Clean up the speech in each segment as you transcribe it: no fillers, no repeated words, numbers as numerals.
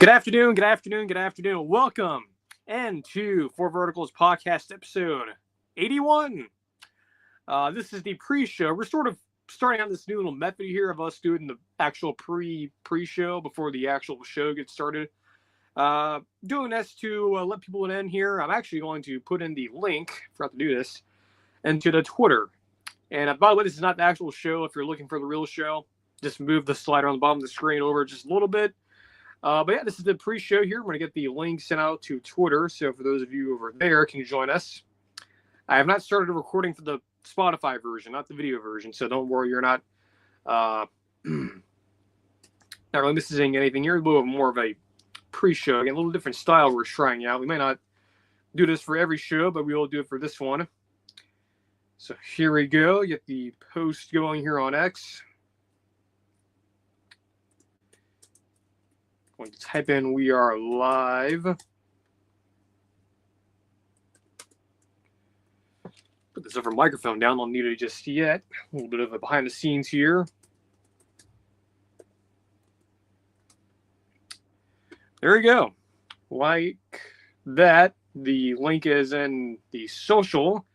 Good afternoon, good afternoon, good afternoon. Welcome into Four Verticals podcast episode 81. This is the pre-show. We're sort of starting on this new little method here of us doing the actual pre-show before the actual show gets started. Doing this to let people in here. I'm actually going to put in the link, forgot to do this, into the Twitter. And by the way, this is not the actual show. If you're looking for the real show, just move the slider on the bottom of the screen over just a little bit. But yeah, this is the pre-show here. We're going to get the link sent out to Twitter. So for those of you over there can join us. I have not started a recording for the Spotify version, not the video version. So don't worry, you're not really missing anything. You're a little more of a pre-show. Again, a little different style we're trying out. We may not do this for every show, but we will do it for this one. So here we go. Get the post going here on X. Going to type in "we are live." Put this over microphone down. Don't need it just yet. A little bit of a behind the scenes here. There we go. Like that. The link is in the social.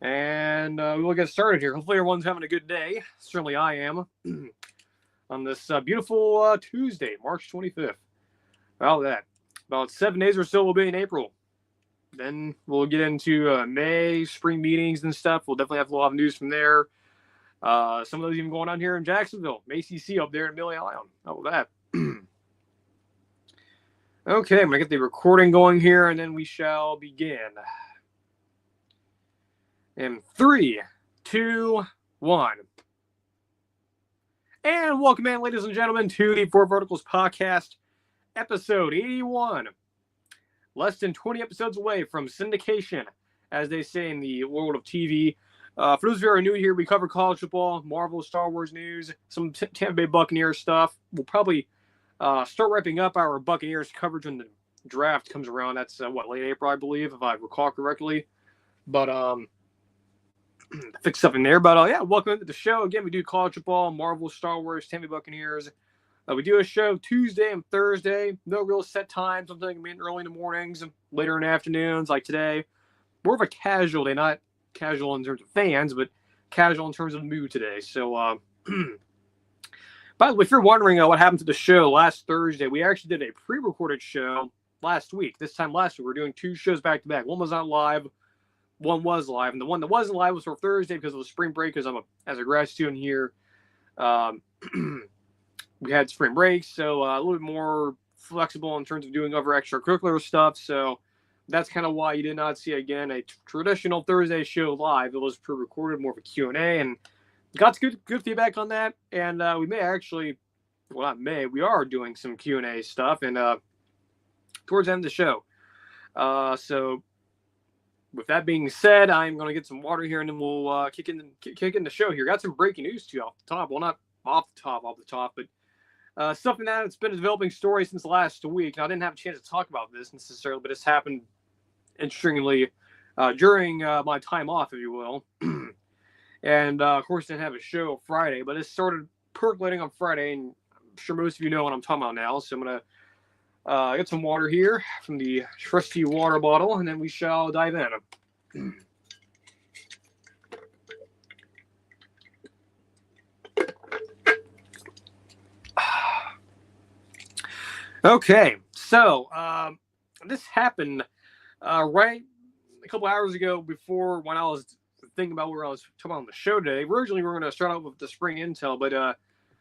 And we'll get started here. Hopefully everyone's having a good day. Certainly I am. On this beautiful Tuesday, March 25th. About 7 days or so will be in April. Then we'll get into May, spring meetings and stuff. We'll definitely have a lot of news from there. Some of those even going on here in Jacksonville. ACC up there in Millie Island. How about that? Okay, I'm going to get the recording going here, and then we shall begin. In 3, 2, 1. And welcome in, ladies and gentlemen, to the Four Verticals podcast, episode 81. Less than 20 episodes away from syndication, as they say in the world of TV. For those of you who are new here, we cover college football, Marvel, Star Wars news, some Tampa Bay Buccaneers stuff. We'll probably start wrapping up our Buccaneers coverage when the draft comes around. That's, late April, I believe, if I recall correctly. But, fix something there, but yeah, welcome to the show. Again, we do college football, Marvel, Star Wars, Tampa Bay Buccaneers. We do a show Tuesday and Thursday. No real set times. I'm thinking early in the mornings, later in the afternoons, like today. More of a casual day, not casual in terms of fans, but casual in terms of mood today. So, by the way, if you're wondering what happened to the show last Thursday, we actually did a pre-recorded show last week. This time last week, we were doing 2 shows back to back. One was not live. One was live, and the one that wasn't live was for Thursday because it was spring break. Because as a grad student here, we had spring break, so a little bit more flexible in terms of doing other extracurricular stuff. So that's kind of why you did not see again a traditional Thursday show live. It was pre-recorded, more of a Q&A, and got good feedback on that. And we may actually, we are doing some Q&A stuff, and towards the end of the show. So. With that being said, I'm going to get some water here, and then we'll kick in the show here. Got some breaking news too off the top. Well, not off the top, but something that's been a developing story since last week. Now, I didn't have a chance to talk about this necessarily, but it's happened interestingly during my time off, if you will. And, of course, didn't have a show Friday, but it started percolating on Friday, and I'm sure most of you know what I'm talking about now, so I'm going to get some water here from the trusty water bottle, and then we shall dive in. Okay, so this happened right a couple hours ago before when I was thinking about where I was talking about on the show today. Originally, we were going to start out with the spring intel, but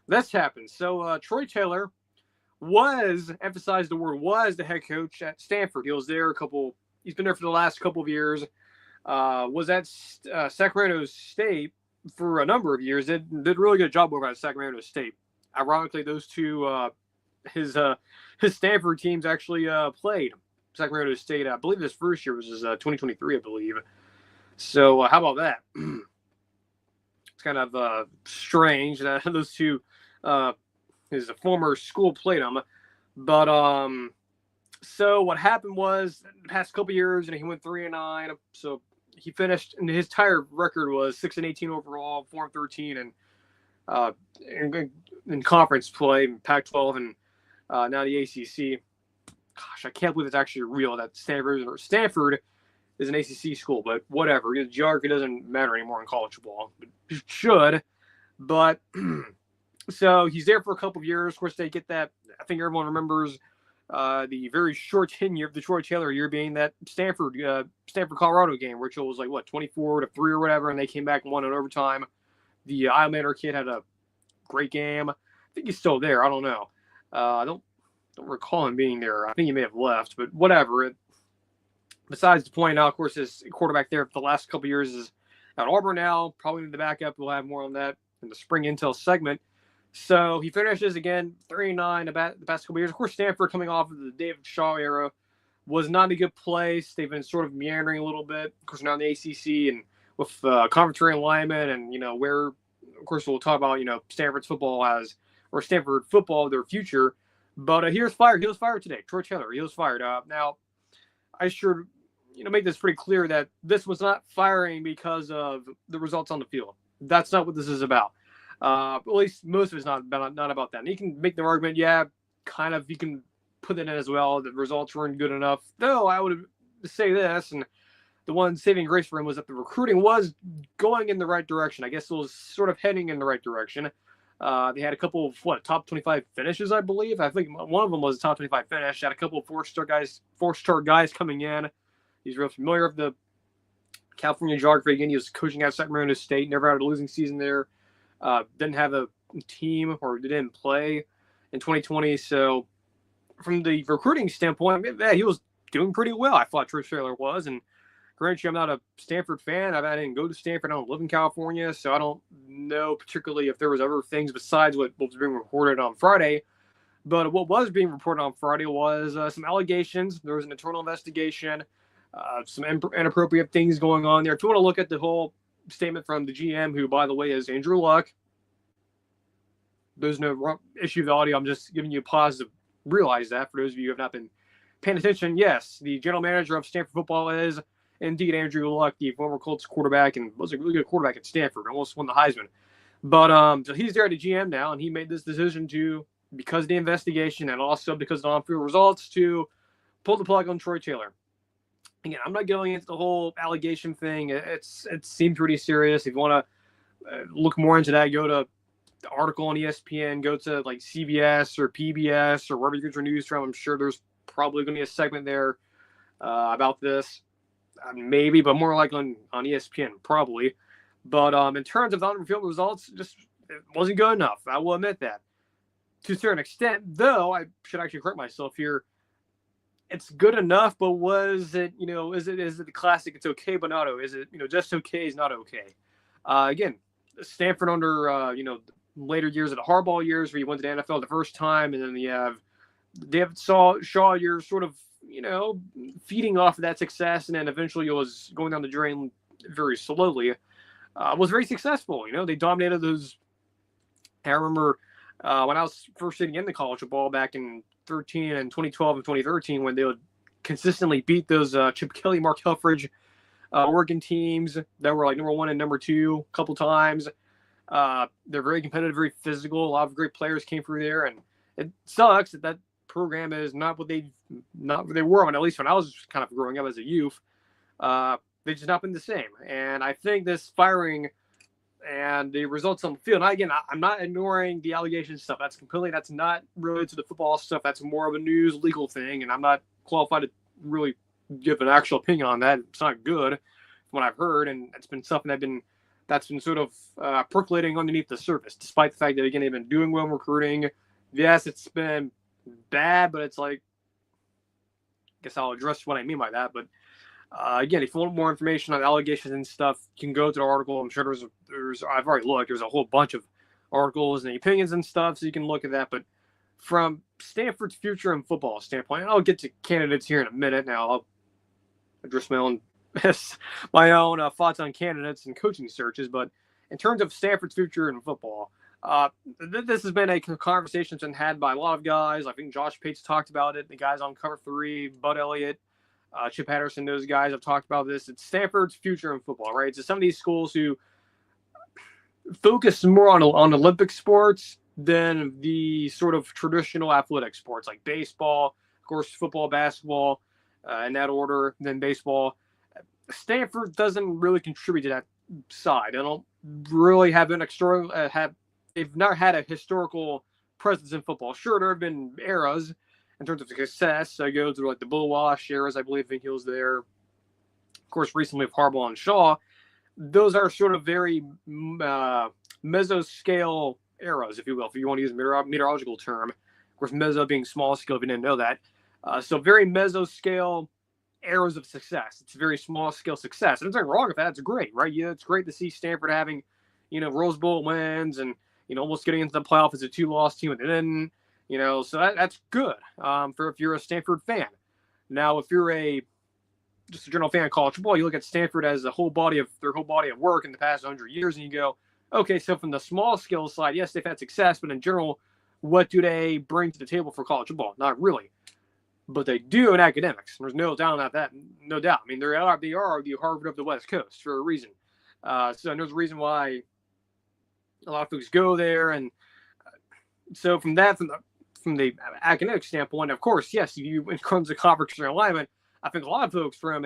this happened. So Troy Taylor emphasized the word was the head coach at Stanford. He was there he's been there for the last couple of years. Was at Sacramento State for a number of years. Did a really good job over at Sacramento State. Ironically, those two, his Stanford teams actually played Sacramento State. I believe this first year was 2023, I believe. So how about that? It's kind of strange that those two his former school played him. But so what happened was the past couple years, and he went 3-9. So he finished, and his entire record was 6-18 overall, 4-13, and in conference play, Pac-12, and now the ACC. gosh, I can't believe it's actually real that Stanford is an ACC school, but whatever. Geography doesn't matter anymore in college football. It should, but so he's there for a couple of years. Of course, they get that. I think everyone remembers the very short tenure of the Troy Taylor year being that Stanford Colorado game, which was like 24-3 or whatever, and they came back and won in overtime. The Islander kid had a great game. I think he's still there. I don't know. I don't recall him being there. I think he may have left, but whatever. Besides the point, now, of course, his quarterback there for the last couple of years is at Auburn now. Probably in the backup. We'll have more on that in the spring intel segment. So he finishes again 39 the past couple of years. Of course, Stanford coming off of the David Shaw era was not a good place. They've been sort of meandering a little bit. Of course, now in the ACC and with conference realignment and, where, of course, we'll talk about, Stanford football, their future. But he was fired. He was fired today. Troy Taylor, he was fired. Now, I should, make this pretty clear that this was not firing because of the results on the field. That's not what this is about. At least most of it's not about that. And you can make the argument, kind of, you can put it in as well. The results weren't good enough. Though I would say this, and the one saving grace for him was that the recruiting was going in the right direction. I guess it was sort of heading in the right direction. They had a couple of top 25 finishes, I believe. I think one of them was a top 25 finish. Had a couple of four-star guys coming in. He's real familiar with the California geography. Again, he was coaching at Sacramento State. Never had a losing season there. Didn't have a team or didn't play in 2020. So from the recruiting standpoint, he was doing pretty well. I thought Troy Taylor was. And granted, I'm not a Stanford fan. I didn't go to Stanford. I don't live in California. So I don't know particularly if there was other things besides what was being reported on Friday. But what was being reported on Friday was some allegations. There was an internal investigation, some inappropriate things going on there. If you want to look at the whole statement from the GM, who, by the way, is Andrew Luck. There's no issue with the audio. I'm just giving you a pause to realize that for those of you who have not been paying attention. Yes, the general manager of Stanford football is indeed Andrew Luck, the former Colts quarterback, and was a really good quarterback at Stanford. Almost won the Heisman. But so he's there at the GM now, and he made this decision because of the investigation and also because of the on-field results, to pull the plug on Troy Taylor. Again, I'm not going into the whole allegation thing. It seems pretty serious. If you want to look more into that, go to the article on ESPN, go to like CBS or PBS or wherever you get your news from. I'm sure there's probably going to be a segment there about this. Maybe, but more like on ESPN, probably. But in terms of the on-field results, just it wasn't good enough. I will admit that. To a certain extent, though, I should actually correct myself here. It's good enough, but was it, is it the classic, it's okay, but not okay? Is it, just okay is not okay? Again, Stanford under, later years of the Harbaugh years where he went to the NFL the first time, and then you have David Shaw years sort of, feeding off of that success, and then eventually it was going down the drain very slowly. Was very successful. They dominated those. I remember when I was first getting into college football back in 2012 and 2013, when they would consistently beat those Chip Kelly, Mark Helfrich Oregon teams that were like number 1 and number 2 a couple times. They're very competitive, very physical. A lot of great players came through there, and it sucks that program is not what they were when, at least when I was kind of growing up as a youth. They've just not been the same. And I think this firing and the results on the field, and again, I'm not ignoring the allegations stuff. That's not related to the football stuff. That's more of a news legal thing, and I'm not qualified to really give an actual opinion on that. It's not good from what I've heard, and it's been something that's been sort of percolating underneath the surface, despite the fact that, again, they've been doing well in recruiting. Yes, it's been bad, but it's like, I guess I'll address what I mean by that. But again, if you want more information on allegations and stuff, you can go to the article. I'm sure I've already looked. There's a whole bunch of articles and opinions and stuff, so you can look at that. But from Stanford's future in football standpoint, and I'll get to candidates here in a minute. Now I'll address my own thoughts on candidates and coaching searches. But in terms of Stanford's future in football, this has been a conversation that's been had by a lot of guys. I think Josh Pates talked about it. The guys on Cover 3, Bud Elliott, Chip Patterson, those guys have talked about this. It's Stanford's future in football, right? So some of these schools who focus more on Olympic sports than the sort of traditional athletic sports like baseball. Of course, football, basketball, in that order, then baseball. Stanford doesn't really contribute to that side. They don't really have an they've not had a historical presence in football. Sure, there have been eras in terms of success. So I go through like the Bull Wash eras, I believe he was there. Of course, recently with Harbaugh and Shaw. Those are sort of very mesoscale eras, if you will, if you want to use a meteorological term. Of course, meso being small scale, if you didn't know that. So very mesoscale eras of success. It's very small scale success. And there's nothing wrong with that. It's great, right? Yeah, it's great to see Stanford having, Rose Bowl wins and, almost getting into the playoff as a 2-loss team and then, so that's good for if you're a Stanford fan. Now, if you're just a general fan of college football, you look at Stanford as their whole body of work in the past 100 years, and you go, okay, so from the small scale side, yes, they've had success, but in general, what do they bring to the table for college football? Not really. But they do in academics. There's no doubt about that. No doubt. I mean, they are the Harvard of the West Coast for a reason. So there's a reason why a lot of folks go there. And so from the academic standpoint, of course, yes, in terms of conference alignment, I think a lot of folks from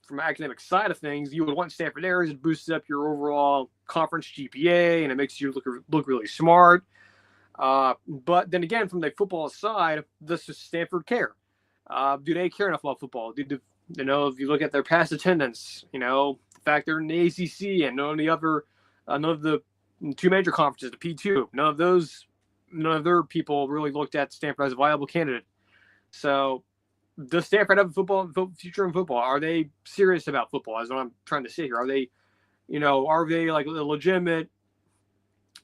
from an academic side of things, you would want Stanford there. It boosts up your overall conference GPA and it makes you look really smart. But then again, from the football side, this is Stanford care. Do they care enough about football? If you look at their past attendance, the fact they're in the ACC and none of the two major conferences, the P2, none of their people really looked at Stanford as a viable candidate. So does Stanford have a future in football? Are they serious about football? Is what I'm trying to say here. Are they like a legitimate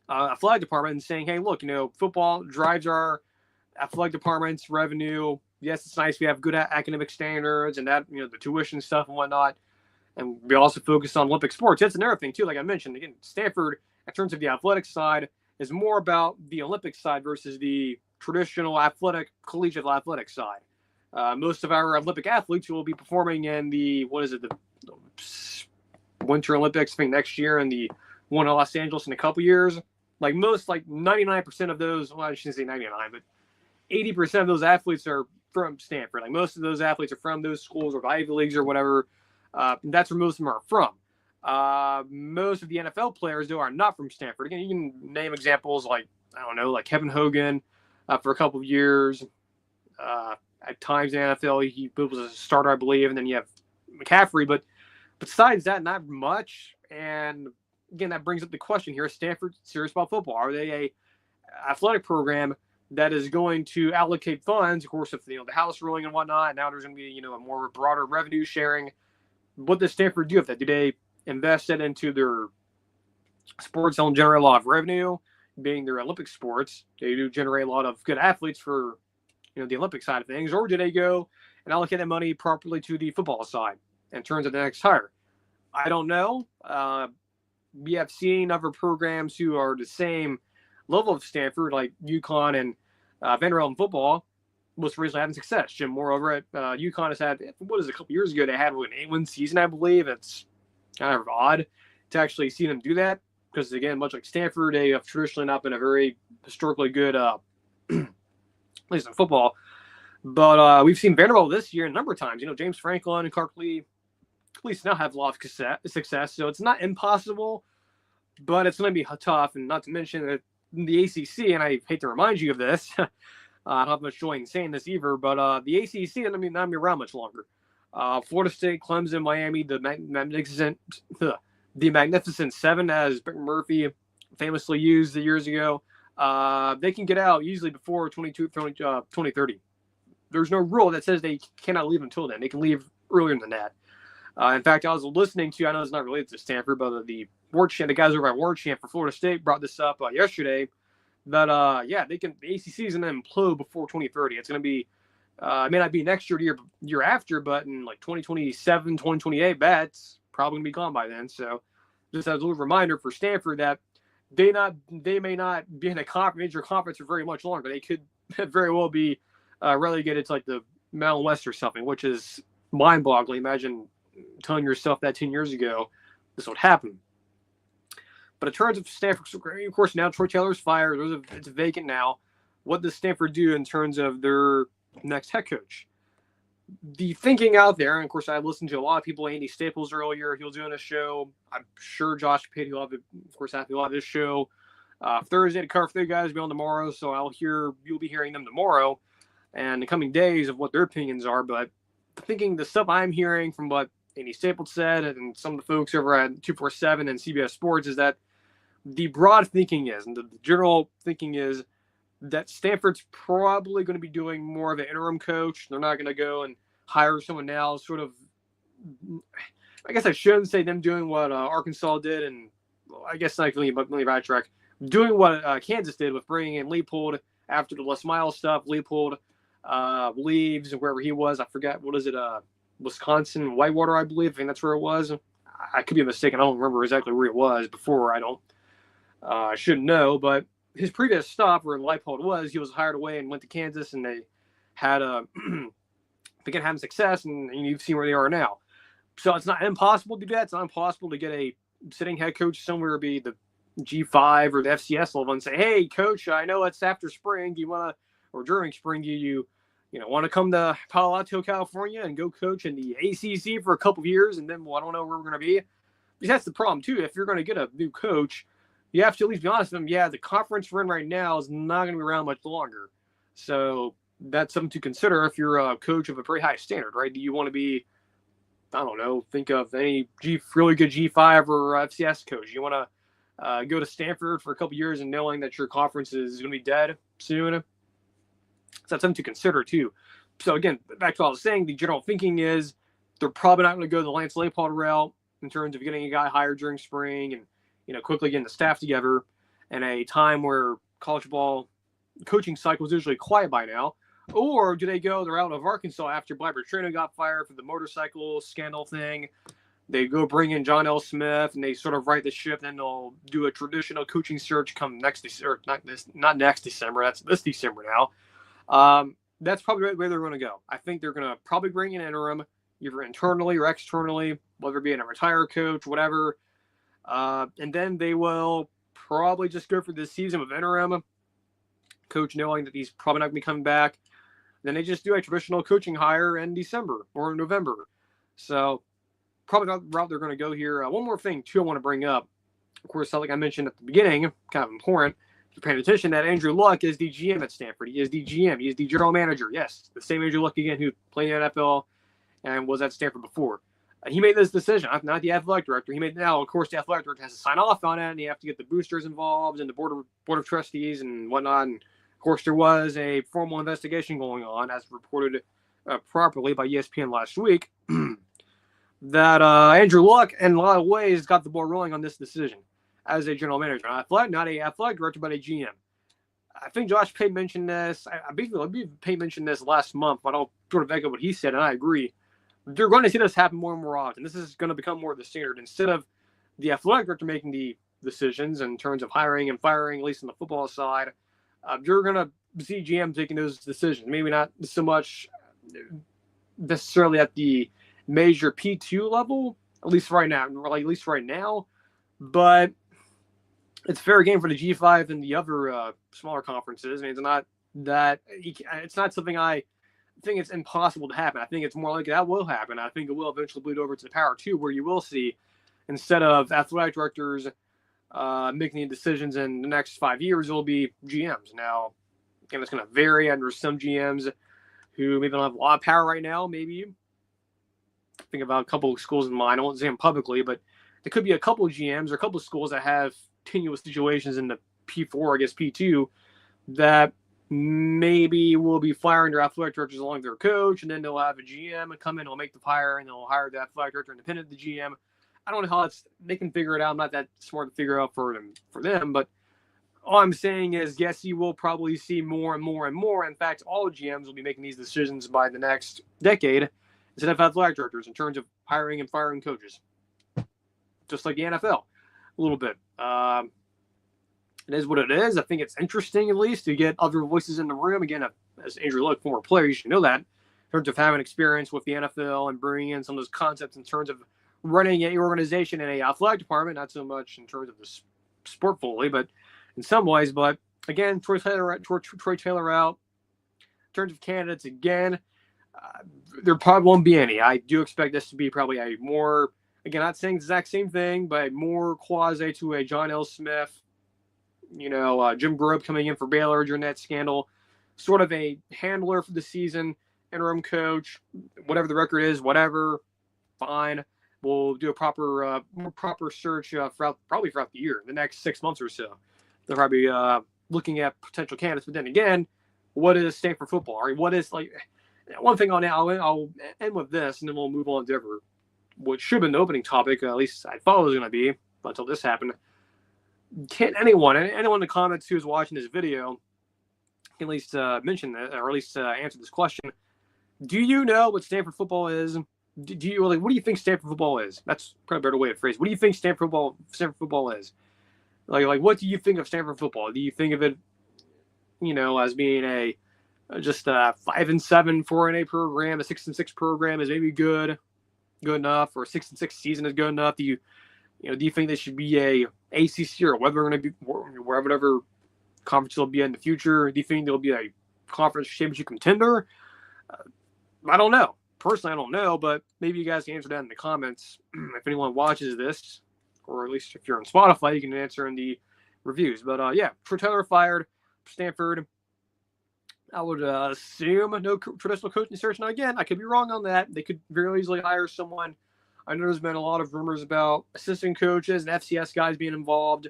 athletic department and saying, hey, look, football drives our athletic department's revenue. Yes, it's nice we have good academic standards and that, the tuition stuff and whatnot. And we also focus on Olympic sports. That's another thing, too. Like I mentioned, again, Stanford, in terms of the athletic side, is more about the Olympic side versus the traditional collegiate athletic side. Most of our Olympic athletes will be performing in the Winter Olympics, I think next year, and the one in Los Angeles in a couple years. Like 99% of those, well, I shouldn't say 99, but 80% of those athletes are from Stanford. Like most of those athletes are from those schools or Ivy Leagues or whatever. That's where most of them are from. Most of the NFL players, though, are not from Stanford. Again, you can name examples like Kevin Hogan for a couple of years. At times in the NFL, he was a starter, I believe, and then you have McCaffrey. But besides that, not much. And again, that brings up the question here: is Stanford serious about football? Are they a athletic program that is going to allocate funds? Of course, if the House ruling and whatnot, now there's going to be a more broader revenue sharing. What does Stanford do with that? Do they invest it into their sports that don't generate a lot of revenue, being their Olympic sports? They do generate a lot of good athletes for the Olympic side of things, or do they go and allocate that money properly to the football side in terms of the next hire? I don't know. We have seen other programs who are the same level of Stanford, like UConn and Vanderbilt in football, most recently having success. Jim Moore over at UConn has had, a couple years ago, they had an 8-win season, I believe. It's kind of odd to actually see them do that because, again, much like Stanford, they have traditionally not been a very historically good, at least in football. But we've seen Vanderbilt this year a number of times. James Franklin and Clark Lee at least now have a lot of success. So it's not impossible, but it's going to be tough. And not to mention that the ACC, and I hate to remind you of this, I don't have much joy in saying this either, but the ACC is not going to be around much longer. Florida State, Clemson, Miami, the Magnificent Seven, as Murphy famously used years ago, they can get out usually before 2030. There's no rule that says they cannot leave until then. They can leave earlier than that. In fact, I was listening to, I know it's not related to Stanford, but the guys over at Ward Champ for Florida State brought this up yesterday. That the ACC is going to implode before 2030. It's going to be, it may not be next year, year after, but in like 2027, 2028, that's probably going to be gone by then. So just as a little reminder for Stanford that they may not be in a major conference for very much longer. They could very well be relegated to like the Mountain West or something, which is mind-boggling. Imagine telling yourself that 10 years ago this would happen. But in terms of Stanford, of course, now Troy Taylor's fired. It's vacant now. what does Stanford do in terms of their next head coach? The thinking out there, and of course, I listened to a lot of people. Andy Staples earlier, he was doing a show. I'm sure Josh Pate, will have, of course, have a lot of this show Thursday to cover for you guys. Be on tomorrow, so you'll be hearing them tomorrow and the coming days of what their opinions are. But thinking the stuff I'm hearing from what Andy Staples said and some of the folks over at 247 and CBS Sports is that the broad thinking is, and the general thinking is, that Stanford's probably going to be doing more of an interim coach. They're not going to go and hire someone now. Sort of, I guess I shouldn't say them doing what Arkansas did, and I guess not really, but really backtrack, doing what Kansas did with bringing in Leipold after the Les Miles stuff. Leipold leaves wherever he was. I forget, what is it? Wisconsin, Whitewater, I believe. I think that's where it was. I could be mistaken. I don't remember exactly where it was before. I shouldn't know, but his previous stop where Leipold was, he was hired away and went to Kansas, and they had began having success, and you've seen where they are now. So it's not impossible to do that. It's not impossible to get a sitting head coach somewhere, be the G5 or the FCS level, and say, "Hey, coach, I know it's after spring. Do you want to, or during spring, do you want to come to Palo Alto, California, and go coach in the ACC for a couple of years, and then I don't know where we're going to be." Because that's the problem too. If you're going to get a new coach, you have to at least be honest with them. Yeah, the conference we're in right now is not going to be around much longer. So that's something to consider if you're a coach of a pretty high standard, right? Do you want to be, I don't know, think of any really good G5 or FCS coach? You want to go to Stanford for a couple years and knowing that your conference is going to be dead soon? So that's something to consider too. So again, back to what I was saying, the general thinking is they're probably not going to go the Lance Leipold route in terms of getting a guy hired during spring and quickly getting the staff together in a time where college football coaching cycle is usually quiet by now. Or do they go the route of Arkansas after Blair Trano got fired for the motorcycle scandal thing? They go bring in John L. Smith and they sort of right the ship, and they'll do a traditional coaching search come next December. Not next December. That's this December now. That's probably the way they're going to go. I think they're going to probably bring in interim, either internally or externally, whether it be a retired coach, whatever. And then they will probably just go for this season with interim coach, knowing that he's probably not going to be coming back. Then they just do a traditional coaching hire in December or November. So probably not the route they're going to go here. One more thing, too, I want to bring up. Of course, like I mentioned at the beginning, kind of important, if you're paying attention, that Andrew Luck is the GM at Stanford. He is the GM. He is the general manager. Yes, the same Andrew Luck again who played in the NFL and was at Stanford before. He made this decision, not the athletic director. Now, of course, the athletic director has to sign off on it, and you have to get the boosters involved and the board of trustees and whatnot. And of course, there was a formal investigation going on, as reported properly by ESPN last week, that Andrew Luck, in a lot of ways, got the ball rolling on this decision as a general manager, not a athletic director, but a GM. I think Josh Pate mentioned this. I believe Pate mentioned this last month, but I'll sort of echo what he said, and I agree. They're going to see this happen more and more often. This is going to become more of the standard. Instead of the athletic director making the decisions in terms of hiring and firing, at least on the football side, you're going to see GM taking those decisions. Maybe not so much necessarily at the major P2 level, at least right now. But it's fair game for the G5 and the other smaller conferences. I mean, it's not something I think it's impossible to happen. I think it's more likely that will happen. I think it will eventually bleed over to the Power 2, where you will see, instead of athletic directors making the decisions in the next 5 years, it'll be GMs. Now, again, it's going to vary. And there's some GMs who maybe don't have a lot of power right now. Maybe think about a couple of schools in mind. I won't say them publicly, but there could be a couple of GMs or a couple of schools that have tenuous situations in the P4, I guess P2, that maybe will be firing their athletic directors along with their coach, and then they'll have a GM come in, they'll make the hire, and they'll hire the athletic director independent of the GM. I don't know how they can figure it out. I'm not that smart to figure out for them, but all I'm saying is, yes, you will probably see more and more and more. In fact, all GMs will be making these decisions by the next decade instead of athletic directors in terms of hiring and firing coaches, just like the NFL a little bit. It is what it is. I think it's interesting, at least, to get other voices in the room. Again, as Andrew Luck, former player, you should know that, in terms of having experience with the NFL and bringing in some of those concepts in terms of running an organization in a athletic department, not so much in terms of the sport fully, but in some ways. But Again, Troy Taylor out. In terms of candidates, again, there probably won't be any. I do expect this to be probably a more, again, not saying the exact same thing, but more quasi to a John L. Smith, Jim Grobe coming in for Baylor during that scandal, sort of a handler for the season, interim coach, whatever the record is, whatever, fine. We'll do a more proper search throughout the year, the next 6 months or so. They'll probably be looking at potential candidates. But then again, what is Stanford football? I mean, what is, like, one thing I'll end with this, and then we'll move on to what should have been the opening topic, at least I thought it was going to be, until this happened. Can anyone in the comments who's watching this video can at least mention that, or at least answer this question? Do you know what Stanford football is? What do you think Stanford football is? That's probably a better way to phrase it. What do you think Stanford football is? Like what do you think of Stanford football? Do you think of it, as being just a 5-7 4-8 program, a 6-6 program is maybe good enough, or a 6-6 season is good enough? Do you think they should be a ACC or whatever conference they'll be in the future? Do you think they'll be a conference championship contender? I don't know. Personally, I don't know, but maybe you guys can answer that in the comments. If anyone watches this, or at least if you're on Spotify, you can answer in the reviews. But yeah, Troy Taylor fired, Stanford. I would assume no traditional coaching search. Now, again, I could be wrong on that. They could very easily hire someone. I know there's been a lot of rumors about assistant coaches and FCS guys being involved.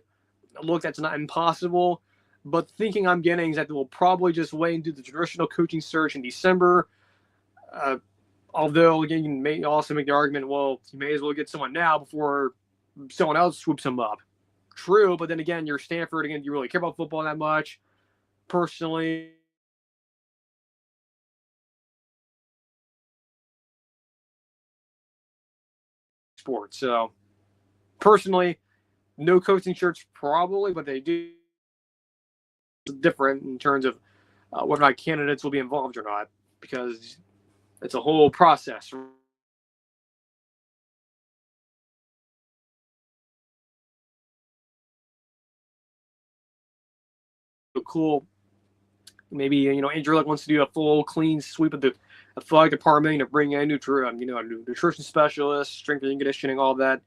Look, that's not impossible. But the thinking I'm getting is that they will probably just wait and do the traditional coaching search in December. Although, again, you may also make the argument, well, you may as well get someone now before someone else swoops him up. True, but then again, you're Stanford. Again, do you really care about football that much? Personally, sports. So, personally, no coaching search probably, but they do different in terms of whether or not candidates will be involved or not, because it's a whole process. Cool. Maybe Andrew Luck wants to do a full clean sweep of the athletic department, bring in a nutrition specialist, strength and conditioning, all that,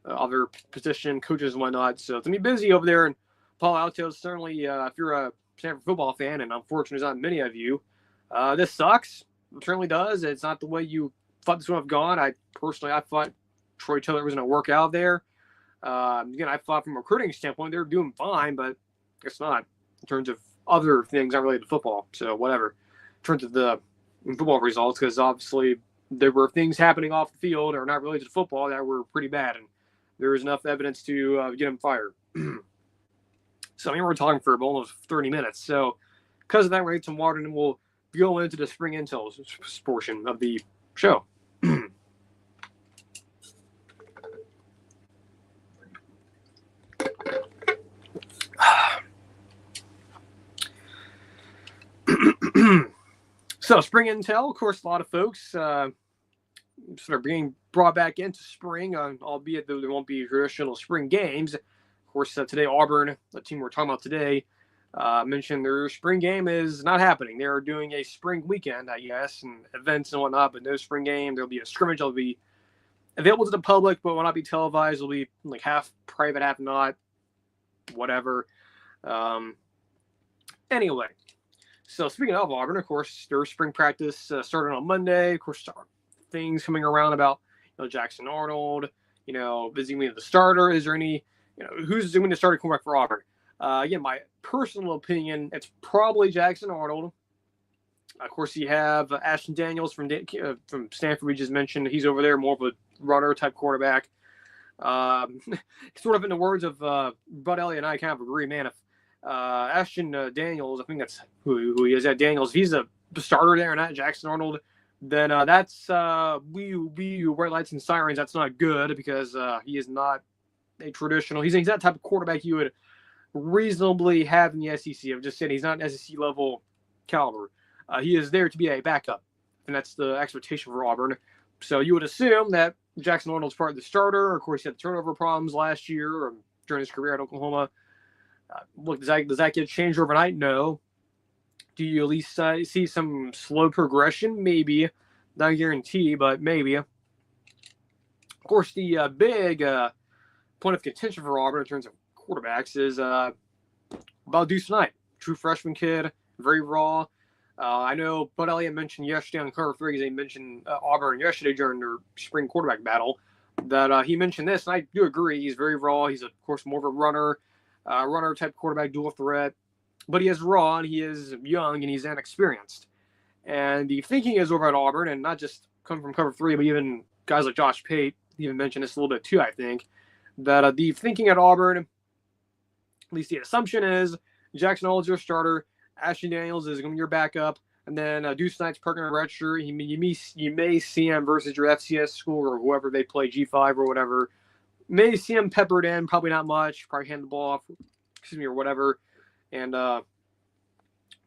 other position coaches and whatnot. So it's gonna be busy over there in Palo Alto. Certainly, if you're a Stanford football fan, and unfortunately, there's not many of you, this sucks. It certainly does. It's not the way you thought this would have gone. I thought Troy Taylor was going to work out there. Again, I thought from a recruiting standpoint, they're doing fine, but it's not in terms of other things not related to football. So whatever. In terms of the football results, because obviously there were things happening off the field or not related to football that were pretty bad, and there was enough evidence to get him fired. So we're talking for almost 30 minutes. So because of that, we're going to get some water, and we'll go into the spring intel portion of the show. So spring intel, of course, a lot of folks sort of being brought back into spring, albeit though there won't be traditional spring games. Of course, today Auburn, the team we're talking about today, mentioned their spring game is not happening. They're doing a spring weekend, I guess, and events and whatnot, but no spring game. There'll be a scrimmage. It'll be available to the public, but will not be televised. It'll be like half private, half not, whatever. Anyway, so speaking of Auburn, of course, their spring practice started on Monday. Of course, things coming around about Jackson Arnold, is he going to be the starter? Is there any, who's going to start a quarterback for Auburn? Again, my personal opinion, it's probably Jackson Arnold. Of course, you have Ashton Daniels from Stanford. We just mentioned he's over there, more of a runner type quarterback. Sort of in the words of Bud Elliott and I kind of agree, man. If Ashton Daniels, I think that's who he is at Daniels, if he's the starter there and not Jackson Arnold, then that's white lights and sirens. That's not good, because he is not a traditional. He's that type of quarterback you would reasonably have in the SEC. I'm just saying he's not an SEC level caliber. He is there to be a backup, and that's the expectation for Auburn. So you would assume that Jackson Arnold's part of the starter. Of course, he had the turnover problems last year or during his career at Oklahoma. Look, does that get changed overnight? No. Do you at least see some slow progression? Maybe. Not a guarantee, but maybe. Of course, the big point of contention for Auburn in terms of quarterbacks is about Deuce Knight, true freshman kid, very raw. I know Bud Elliott mentioned yesterday on Cover 3, they mentioned Auburn yesterday during their spring quarterback battle, that he mentioned this, and I do agree. He's very raw. He's, of course, more of a runner type quarterback, dual threat. But he is raw, and he is young, and he's inexperienced. And the thinking is over at Auburn, and not just coming from Cover 3, but even guys like Josh Pate even mentioned this a little bit too, I think, that the thinking at Auburn, at least the assumption is, Jackson Arnold's your starter, Ashton Daniels is going to be your backup, and then Deuce Knight's partner in redshirt. You may see him versus your FCS school or whoever they play, G5 or whatever. May see him peppered in, probably not much, probably hand the ball off, or whatever. And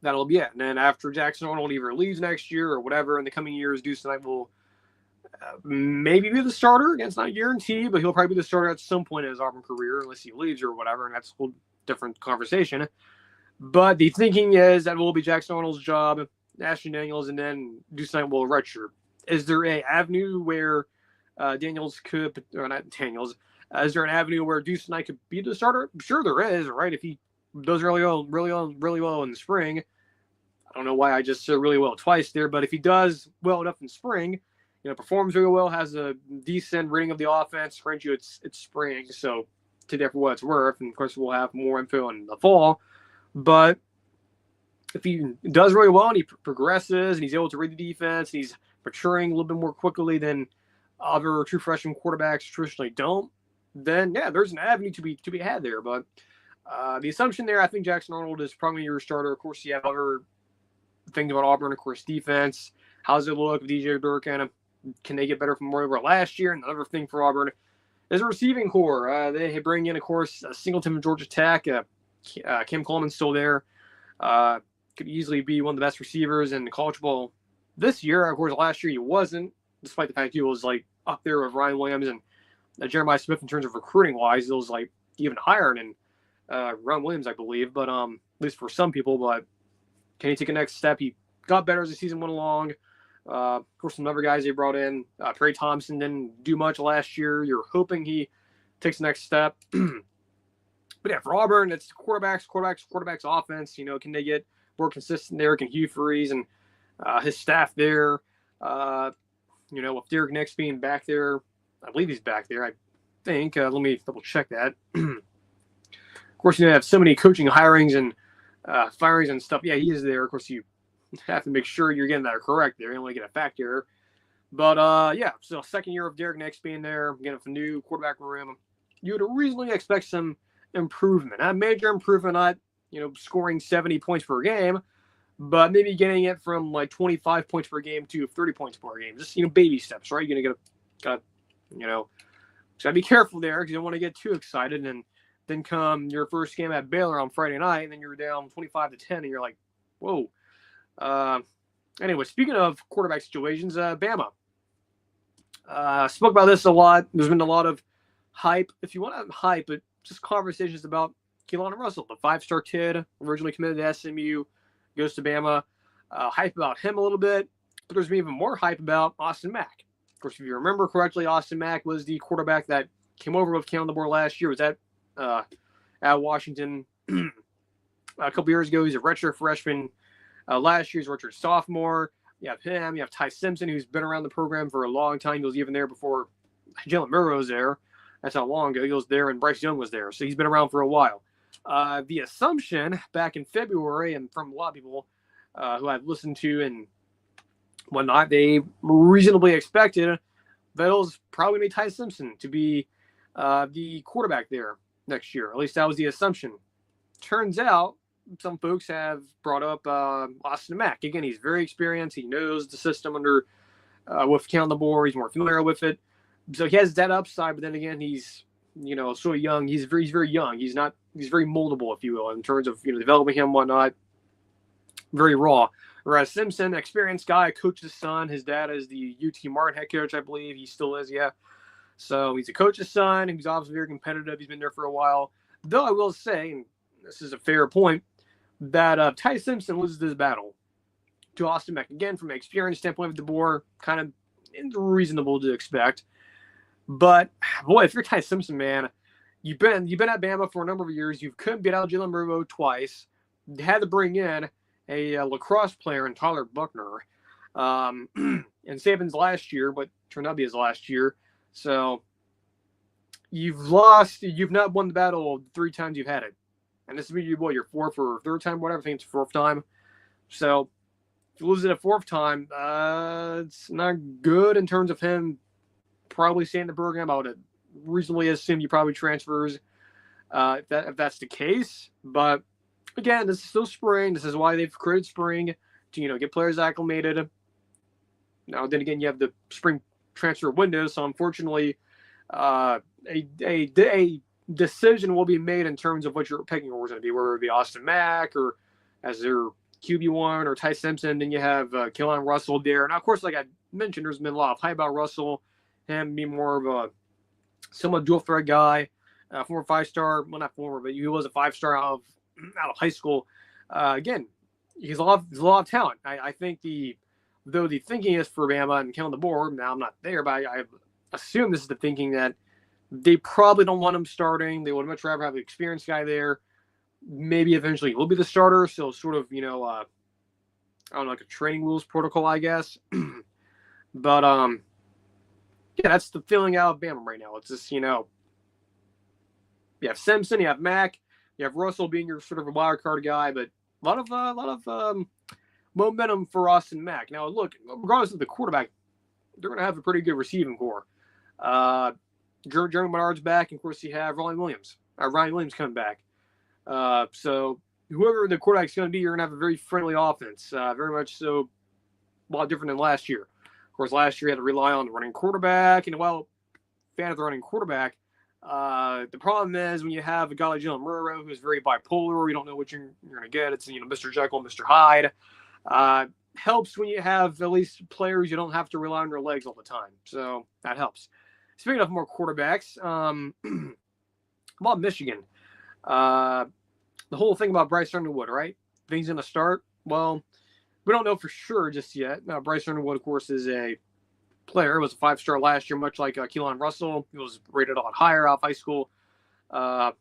that'll be it. And then after Jackson Arnold either leaves next year or whatever in the coming years, Deuce Knight will maybe be the starter. Again, it's not a guarantee, but he'll probably be the starter at some point in his Auburn career, unless he leaves or whatever, and that's a whole different conversation. But the thinking is that will be Jackson Arnold's job, Ashton Daniels, and then Deuce Knight will redshirt. Is there an avenue where Daniels could, or not Daniels, is there an avenue where Deuce Knight could be the starter? Sure there is, right? If he does really well in the spring. I don't know why I just said really well twice there, but if he does well enough in spring, performs really well, has a decent rating of the offense, grant you it's spring, so take that for what it's worth, and of course we'll have more info in the fall. But if he does really well and he progresses and he's able to read the defense and he's maturing a little bit more quickly than other true freshman quarterbacks traditionally don't, then yeah, there's an avenue to be had there. But the assumption there, I think Jackson Arnold is probably your starter. Of course, you have other things about Auburn, of course, defense. How's it look with DJ Durkin? Can they get better from where they were last year? And another thing for Auburn is a receiving core. They bring in, of course, Singleton from Georgia Tech. Kim Coleman's still there. Could easily be one of the best receivers in college football this year. Of course, last year he wasn't, despite the fact he was like up there with Ryan Williams and Jeremiah Smith in terms of recruiting wise. He was like even higher than Ryan Williams, I believe. But at least for some people. But can he take a next step? He got better as the season went along. Of course, some other guys they brought in. Trey Thompson didn't do much last year. You're hoping he takes the next step. But yeah, for Auburn, it's quarterbacks offense. Can they get more consistent there? Can Hugh Freeze and his staff there, with Derek Nix being back there, I believe he's back there, I think. Let me double check that. Of course, you have so many coaching hirings and firings and stuff. Yeah, he is there. Of course, you have to make sure you're getting that correct there. You don't want to get a fact error. But, yeah, so second year of Derek Nix being there, getting a new quarterback room, you would reasonably expect some improvement. Not major improvement, not, scoring 70 points per game, but maybe getting it from like 25 points per game to 30 points per game. Just, baby steps, right? You're going to gotta be careful there because you don't want to get too excited and then come your first game at Baylor on Friday night and then you're down 25-10 and you're like, whoa. Anyway, speaking of quarterback situations, Bama. Spoke about this a lot. There's been a lot of hype. If you want to hype, but just conversations about Keelan Russell, the 5-star kid, originally committed to SMU, goes to Bama. Hype about him a little bit, but there's been even more hype about Austin Mack. Of course, if you remember correctly, Austin Mack was the quarterback that came over with Ken on the board last year. Was at Washington a couple years ago. He's a redshirt freshman. Last year's redshirt sophomore. You have him. You have Ty Simpson, who's been around the program for a long time. He was even there before Jalen Murrow was there. That's how long ago he was there, and Bryce Young was there. So he's been around for a while. The assumption back in February, and from a lot of people who I've listened to and whatnot, they reasonably expected that it was probably going to be Ty Simpson to be the quarterback there next year. At least that was the assumption. Turns out, some folks have brought up Austin Mack. Again, he's very experienced. He knows the system under with Ken on the board. He's more familiar with it. So he has that upside, but then again, he's so young. He's very young. He's very moldable, if you will, in terms of developing him and whatnot. Very raw. Whereas Simpson, experienced guy, coach's son. His dad is the UT Martin head coach, I believe. He still is, yeah. So he's a coach's son. He's obviously very competitive. He's been there for a while. Though I will say, and this is a fair point, that Ty Simpson loses this battle to Austin Mack. Again, from an experience standpoint with DeBoer, kind of reasonable to expect. But boy, if you're Ty Simpson, man, you've been at Bama for a number of years. You couldn't beat out Jalen Murrow twice. You had to bring in a lacrosse player in Tyler Buckner, and Saban's last year, but turned out to be his last year. So you've not won the battle 3 times you've had it, and this will be your fourth or third time, whatever. I think it's fourth time. So if you lose it a fourth time, it's not good in terms of him probably staying in the program. I would reasonably assume he probably transfers if that's the case. But again, this is still spring. This is why they've created spring to get players acclimated. Now then again, you have the spring transfer window, so unfortunately, a decision will be made in terms of what your pecking order is going to be, whether it be Austin Mack or as their QB1 or Ty Simpson. Then you have Keelan Russell there. Now, of course, like I mentioned, there's been a lot of hype about Russell, him being more of a somewhat dual threat guy, former 5-star. Well, not former, but he was a 5-star out of high school. Again, he's a lot of talent. I think though the thinking is for Bama and Kellen DeBoer, now I'm not there, but I assume this is the thinking that they probably don't want him starting. They would much rather have an experienced guy there. Maybe eventually he'll be the starter. So sort of, I don't know, like a training rules protocol, I guess. But yeah, that's the feeling out of Bama right now. It's just, you have Simpson, you have Mack, you have Russell being your sort of a wild card guy, but a lot of momentum for Austin Mack. Now, look, regardless of the quarterback, they're going to have a pretty good receiving core. Jeremy Menard's back, and of course you have Ryan Williams coming back. So whoever the quarterback's going to be, you're going to have a very friendly offense, very much so, a lot different than last year. Of course, last year you had to rely on the running quarterback, and fan of the running quarterback. The problem is when you have a guy like Jalen Murrow who's very bipolar, you don't know what you're going to get. It's Mr. Jekyll, Mr. Hyde. Helps when you have at least players you don't have to rely on your legs all the time. So that helps. Speaking of more quarterbacks, about Michigan, the whole thing about Bryce Underwood, right? Things going to start. Well, we don't know for sure just yet. Now, Bryce Underwood, of course, is a player. He was a 5-star last year, much like Keelan Russell. He was rated a lot higher out of high school. A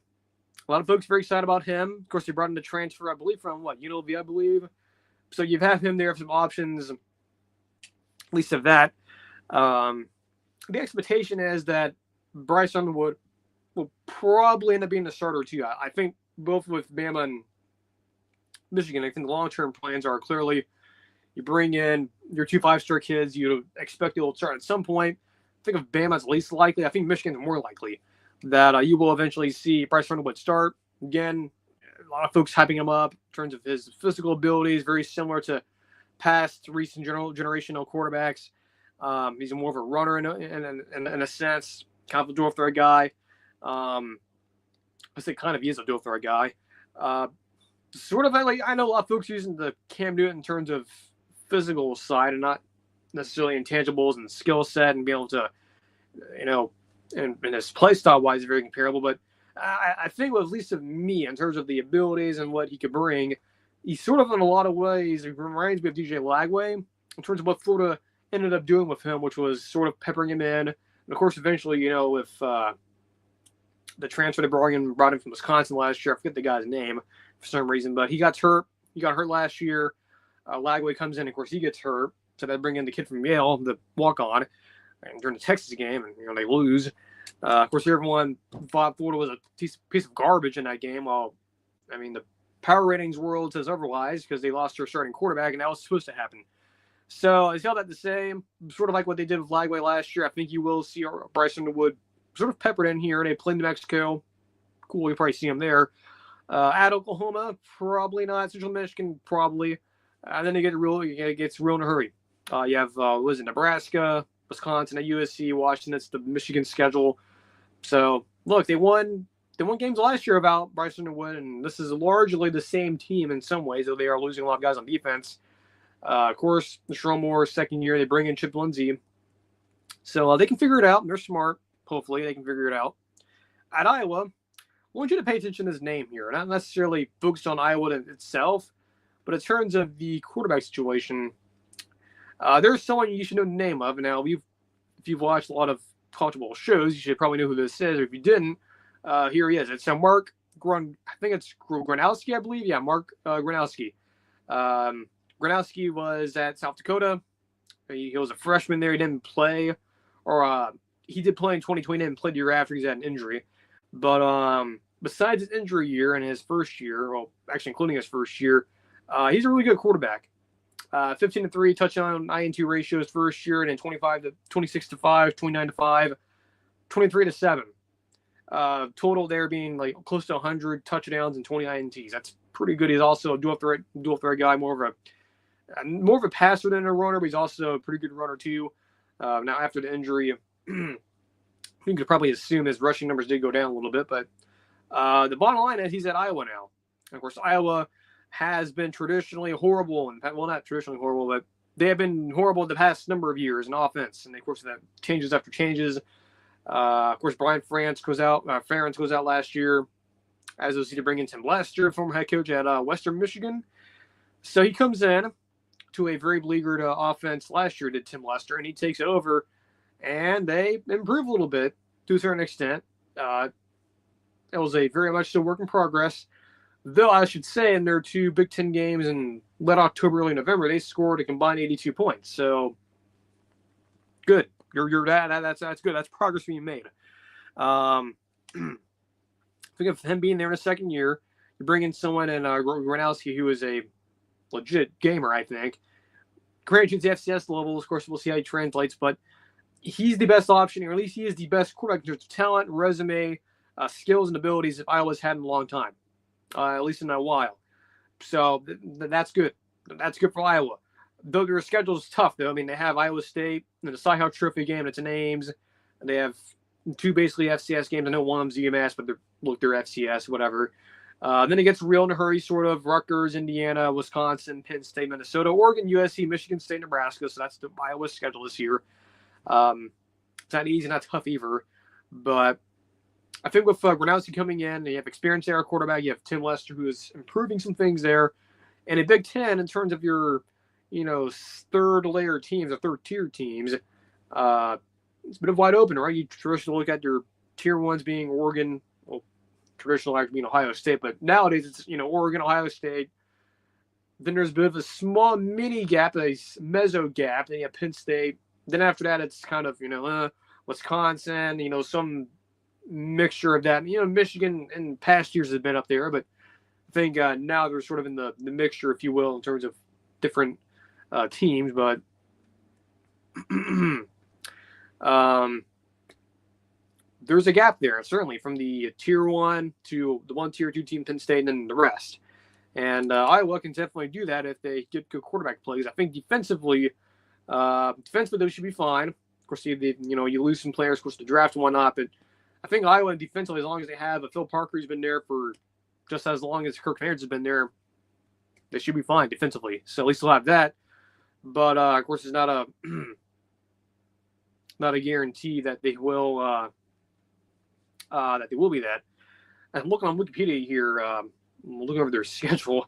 lot of folks very excited about him. Of course, they brought him to transfer, I believe, from UNLV, I believe. So you've had him there for some options, at least of that. The expectation is that Bryce Underwood will probably end up being the starter too. I think both with Bama and Michigan, I think the long-term plans are clearly you bring in your 2 5-star kids. You expect you'll start at some point. I think if Bama's least likely, I think Michigan's more likely that you will eventually see Bryce Underwood start. Again, a lot of folks hyping him up in terms of his physical abilities, very similar to past recent generational quarterbacks. He's more of a runner in a sense, kind of a dual threat guy. I say kind of, he is a dual threat guy. Sort of like, I know a lot of folks using the Cam Newton in terms of physical side and not necessarily intangibles and skill set and be able to, and his play style wise is very comparable. But I think, well, at least of me, in terms of the abilities and what he could bring, he's sort of in a lot of ways, it reminds me of DJ Lagway in terms of what Florida ended up doing with him, which was sort of peppering him in. And of course, eventually, with the transfer they brought in from Wisconsin last year, I forget the guy's name for some reason, but he got hurt. He got hurt last year. Lagway comes in, of course, he gets hurt. So they bring in the kid from Yale, the walk-on, and during the Texas game, and they lose. Of course, everyone thought Florida was a piece of garbage in that game. Well, the power ratings world says otherwise because they lost their starting quarterback, and that was supposed to happen. So I tell that to say, sort of like what they did with Lagway last year, I think you will see Bryce Underwood sort of peppered in here. They play New Mexico. Cool, you probably see him there. At Oklahoma, probably not. Central Michigan, probably. And then it gets real in a hurry. You have Nebraska, Wisconsin, at USC, Washington. That's the Michigan schedule. So look, they won games last year without Bryce Underwood, and this is largely the same team in some ways, though they are losing a lot of guys on defense. Of course, Sherrone Moore's second year, they bring in Chip Lindsey. So they can figure it out. They're smart. Hopefully, they can figure it out. At Iowa, want you to pay attention to his name here. Not necessarily focused on Iowa itself, but in terms of the quarterback situation, there's someone you should know the name of. Now, if you've watched a lot of college football shows, you should probably know who this is. Or if you didn't, here he is. It's Mark I think it's Gronowski, I believe. Yeah, Mark Gronowski. Gronowski was at South Dakota. He was a freshman there. He didn't play, or he did play in 2020. Didn't play the year after. He's had an injury. But besides his injury year and his first year, well, actually including his first year, he's a really good quarterback. 15-3 touchdown INT ratios first year, and then 26-5, 29-5, 23-7. Total there being like close to 100 touchdowns and 20 INTs. That's pretty good. He's also a dual threat guy, more of a passer than a runner, but he's also a pretty good runner too. Now after the injury, you could probably assume his rushing numbers did go down a little bit, but the bottom line is he's at Iowa now. And of course, Iowa has been traditionally horrible, well, not traditionally horrible, but they have been horrible the past number of years in offense. And of course, that changes after changes. Of course, Brian Ferentz goes out last year, as was he to bring in Tim Lester, former head coach at Western Michigan. So he comes in to a very beleaguered offense last year, did Tim Lester, and he takes over, and they improve a little bit to a certain extent. It was a very much so work in progress. Though I should say in their 2 Big Ten games in late October, early November, they scored a combined 82 points. So good. That's good. That's progress being made. Think of him being there in his second year. You bring in someone in Gronowski, who is a legit gamer, I think. Granted, the FCS level, of course, we'll see how he translates, but he's the best option, or at least he is the best quarterback in terms of talent, resume, skills, and abilities that Iowa's had in a long time. At least in a while. So that's good. That's good for Iowa. Though their schedule is tough, though. I mean, they have Iowa State, and the Cy-Hawk Trophy game, it's in Ames. And they have 2 basically FCS games. I know one of them's UMass, but they're FCS, whatever. Then it gets real in a hurry, sort of. Rutgers, Indiana, Wisconsin, Penn State, Minnesota, Oregon, USC, Michigan State, Nebraska. So that's the Iowa schedule this year. It's not easy, not tough either. But I think with Gronowski coming in, you have experience there at quarterback. You have Tim Lester, who is improving some things there. And a Big Ten, in terms of your, third-layer teams or third-tier teams, it's a bit wide open, right? You traditionally look at your tier ones being Oregon, well, traditional actually being Ohio State, but nowadays it's, Oregon, Ohio State. Then there's a bit of a small mini gap, a mezzo gap. Then you have Penn State. Then after that, it's kind of, Wisconsin, some mixture of that. Michigan in past years has been up there, but I think now they're sort of in the mixture, if you will, in terms of different teams. But there's a gap there, certainly, from the tier 1 to the 1 tier 2 team, Penn State, and then the rest. And Iowa can definitely do that if they get good quarterback plays. I think defensively they should be fine. Of course, you lose some players, of course, to draft and whatnot, but I think Iowa defensively, as long as they have a Phil Parker who's been there for just as long as Kirk Ferentz has been there, they should be fine defensively. So at least they'll have that. But of course, it's not a guarantee that they will be that. And looking on Wikipedia here, looking over their schedule,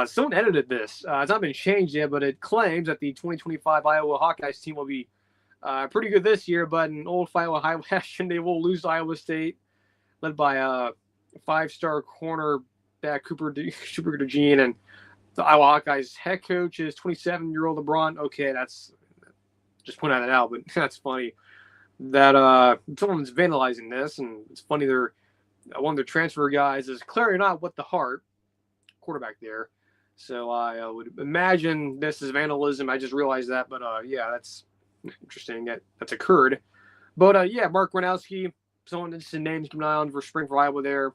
someone edited this. It's not been changed yet, but it claims that the 2025 Iowa Hawkeyes team will be pretty good this year, but in old Iowa high fashion, they will lose to Iowa State, led by a 5-star cornerback Cooper DeJean, and the Iowa Hawkeyes head coach is 27-year-old LeBron. Okay, that's just pointing that out, but that's funny that someone's vandalizing this, and it's funny they're one of their transfer guys is clearly not what the heart quarterback there. So I would imagine this is vandalism. I just realized that, but yeah, that's interesting that's occurred. But yeah, Mark Gronowski, someone interested in names, keep an eye on for spring for Iowa there.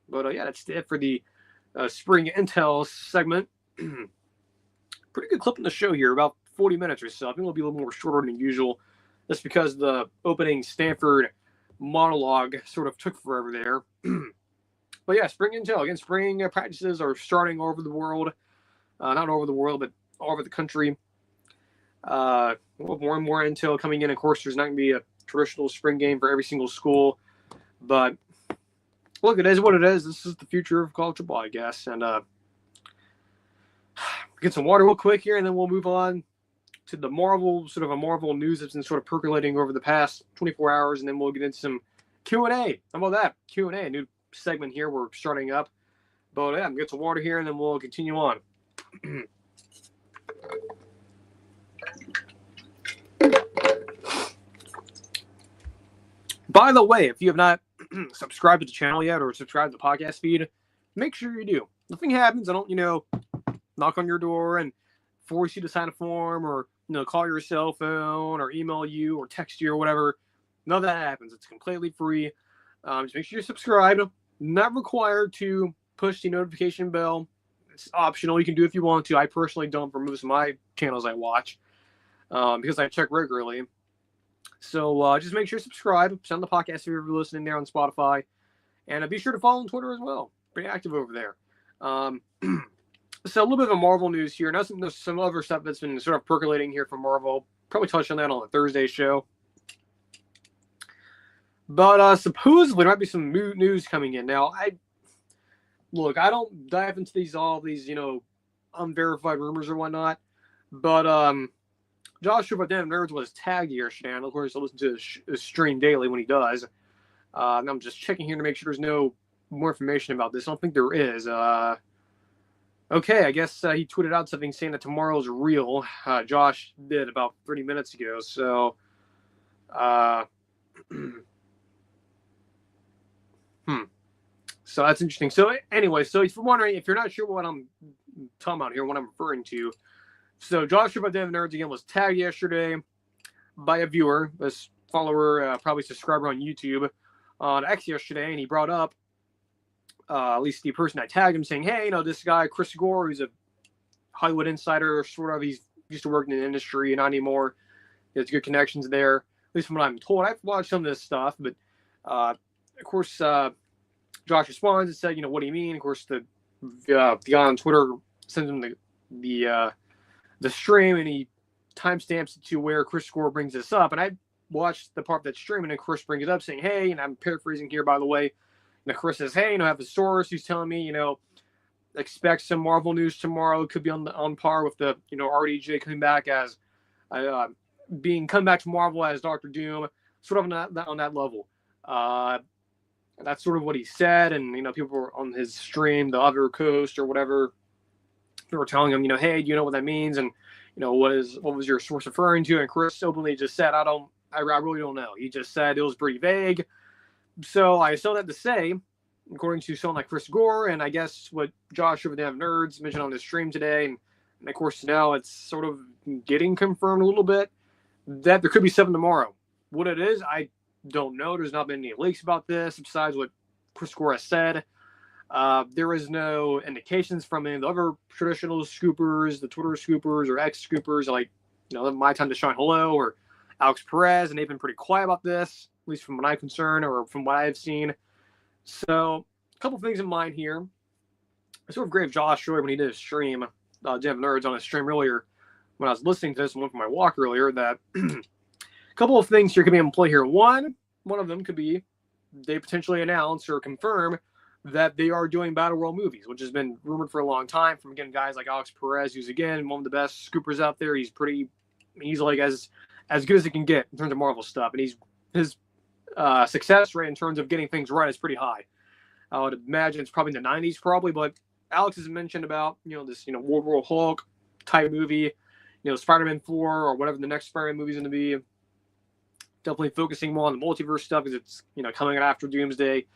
But yeah, that's it for the spring intel segment. Pretty good clip in the show here, about 40 minutes or so. I think it'll be a little more shorter than usual. That's because the opening Stanford monologue sort of took forever there. But yeah, spring intel. Again, spring practices are starting all over the world. Not all over the world, but all over the country. We'll have more and more intel coming in. Of course, there's not going to be a traditional spring game for every single school. But look, it is what it is. This is the future of college football, I guess. And get some water real quick here, and then we'll move on to the Marvel news that's been sort of percolating over the past 24 hours, and then we'll get into some Q&A. How about that? Q&A, a new segment here we're starting up. But yeah, get some water here, and then we'll continue on. By the way, if you have not subscribed to the channel yet or subscribed to the podcast feed, make sure you do. Nothing happens. I don't, knock on your door and force you to sign a form or, call your cell phone or email you or text you or whatever. None of that happens. It's completely free. Just make sure you're subscribed. Not required to push the notification bell. It's optional. You can do it if you want to. I personally don't for most of my channels I watch because I check regularly. So just make sure you subscribe. Send the podcast if you're listening there on Spotify. And be sure to follow on Twitter as well. Pretty active over there. So a little bit of Marvel news here. Now there's some other stuff that's been sort of percolating here from Marvel. Probably touched on that on the Thursday show. But supposedly there might be some news coming in. Now, I don't dive into all these, unverified rumors or whatnot. But Joshua Dan Nerds was tagged yesterday, and of course I listen to his stream daily when he does. And I'm just checking here to make sure there's no more information about this. I don't think there is. Okay, I guess he tweeted out something saying that tomorrow's real. Josh did about 30 minutes ago. So, So that's interesting. So anyway, so if you're wondering, if you're not sure what I'm talking about here, what I'm referring to, so Joshua Dan Nerds again was tagged yesterday by a viewer, this follower, probably subscriber on YouTube, on X yesterday, and he brought up, at least the person I tagged him, saying, hey, this guy, Chris Gore, who's a Hollywood insider, sort of, he's used to work in the industry, not anymore. He has good connections there, at least from what I'm told. I've watched some of this stuff, but of course, Josh responds and said, what do you mean? Of course, the guy on Twitter sends him the stream, and he timestamps it to where Chris Gore brings this up. And I watched the part of that stream, and then Chris brings it up saying, hey, and I'm paraphrasing here, by the way. And Chris says, hey, I have a source who's telling me, expect some Marvel news tomorrow. It could be on par with the, RDJ coming back as come back to Marvel as Doctor Doom, sort of on that level. That's sort of what he said, and people were on his stream, the other coast or whatever, they were telling him, hey, do you know what that means? And what was your source referring to? And Chris openly just said, I really don't know. He just said it was pretty vague. So I saw that to say, according to someone like Chris Gore, and I guess what Josh over the Nerds mentioned on his stream today, and of course now it's sort of getting confirmed a little bit that there could be 7 tomorrow. What it is, I don't know. There's not been any leaks about this besides what Chris Gore has said. There is no indications from any of the other traditional scoopers, the Twitter scoopers or X scoopers, like, My Time to Shine Hello or Alex Perez, and they've been pretty quiet about this, at least from what I'm concerned or from what I've seen. So, a couple things in mind here. I sort of agree with Josh Joy when he did his stream, Dev Nerds on his stream earlier, when I was listening to this and went for my walk earlier, that a couple of things here could be in play here. One of them could be they potentially announce or confirm that they are doing Battle World movies, which has been rumored for a long time from, again, guys like Alex Perez, who's, again, one of the best scoopers out there. He's like as good as he can get in terms of Marvel stuff. And his success rate in terms of getting things right is pretty high. I would imagine it's probably in the 90s probably, but Alex has mentioned about, this, World War Hulk type movie, Spider-Man 4 or whatever the next Spider-Man movie is going to be. Definitely focusing more on the multiverse stuff because it's, coming out after Doomsday.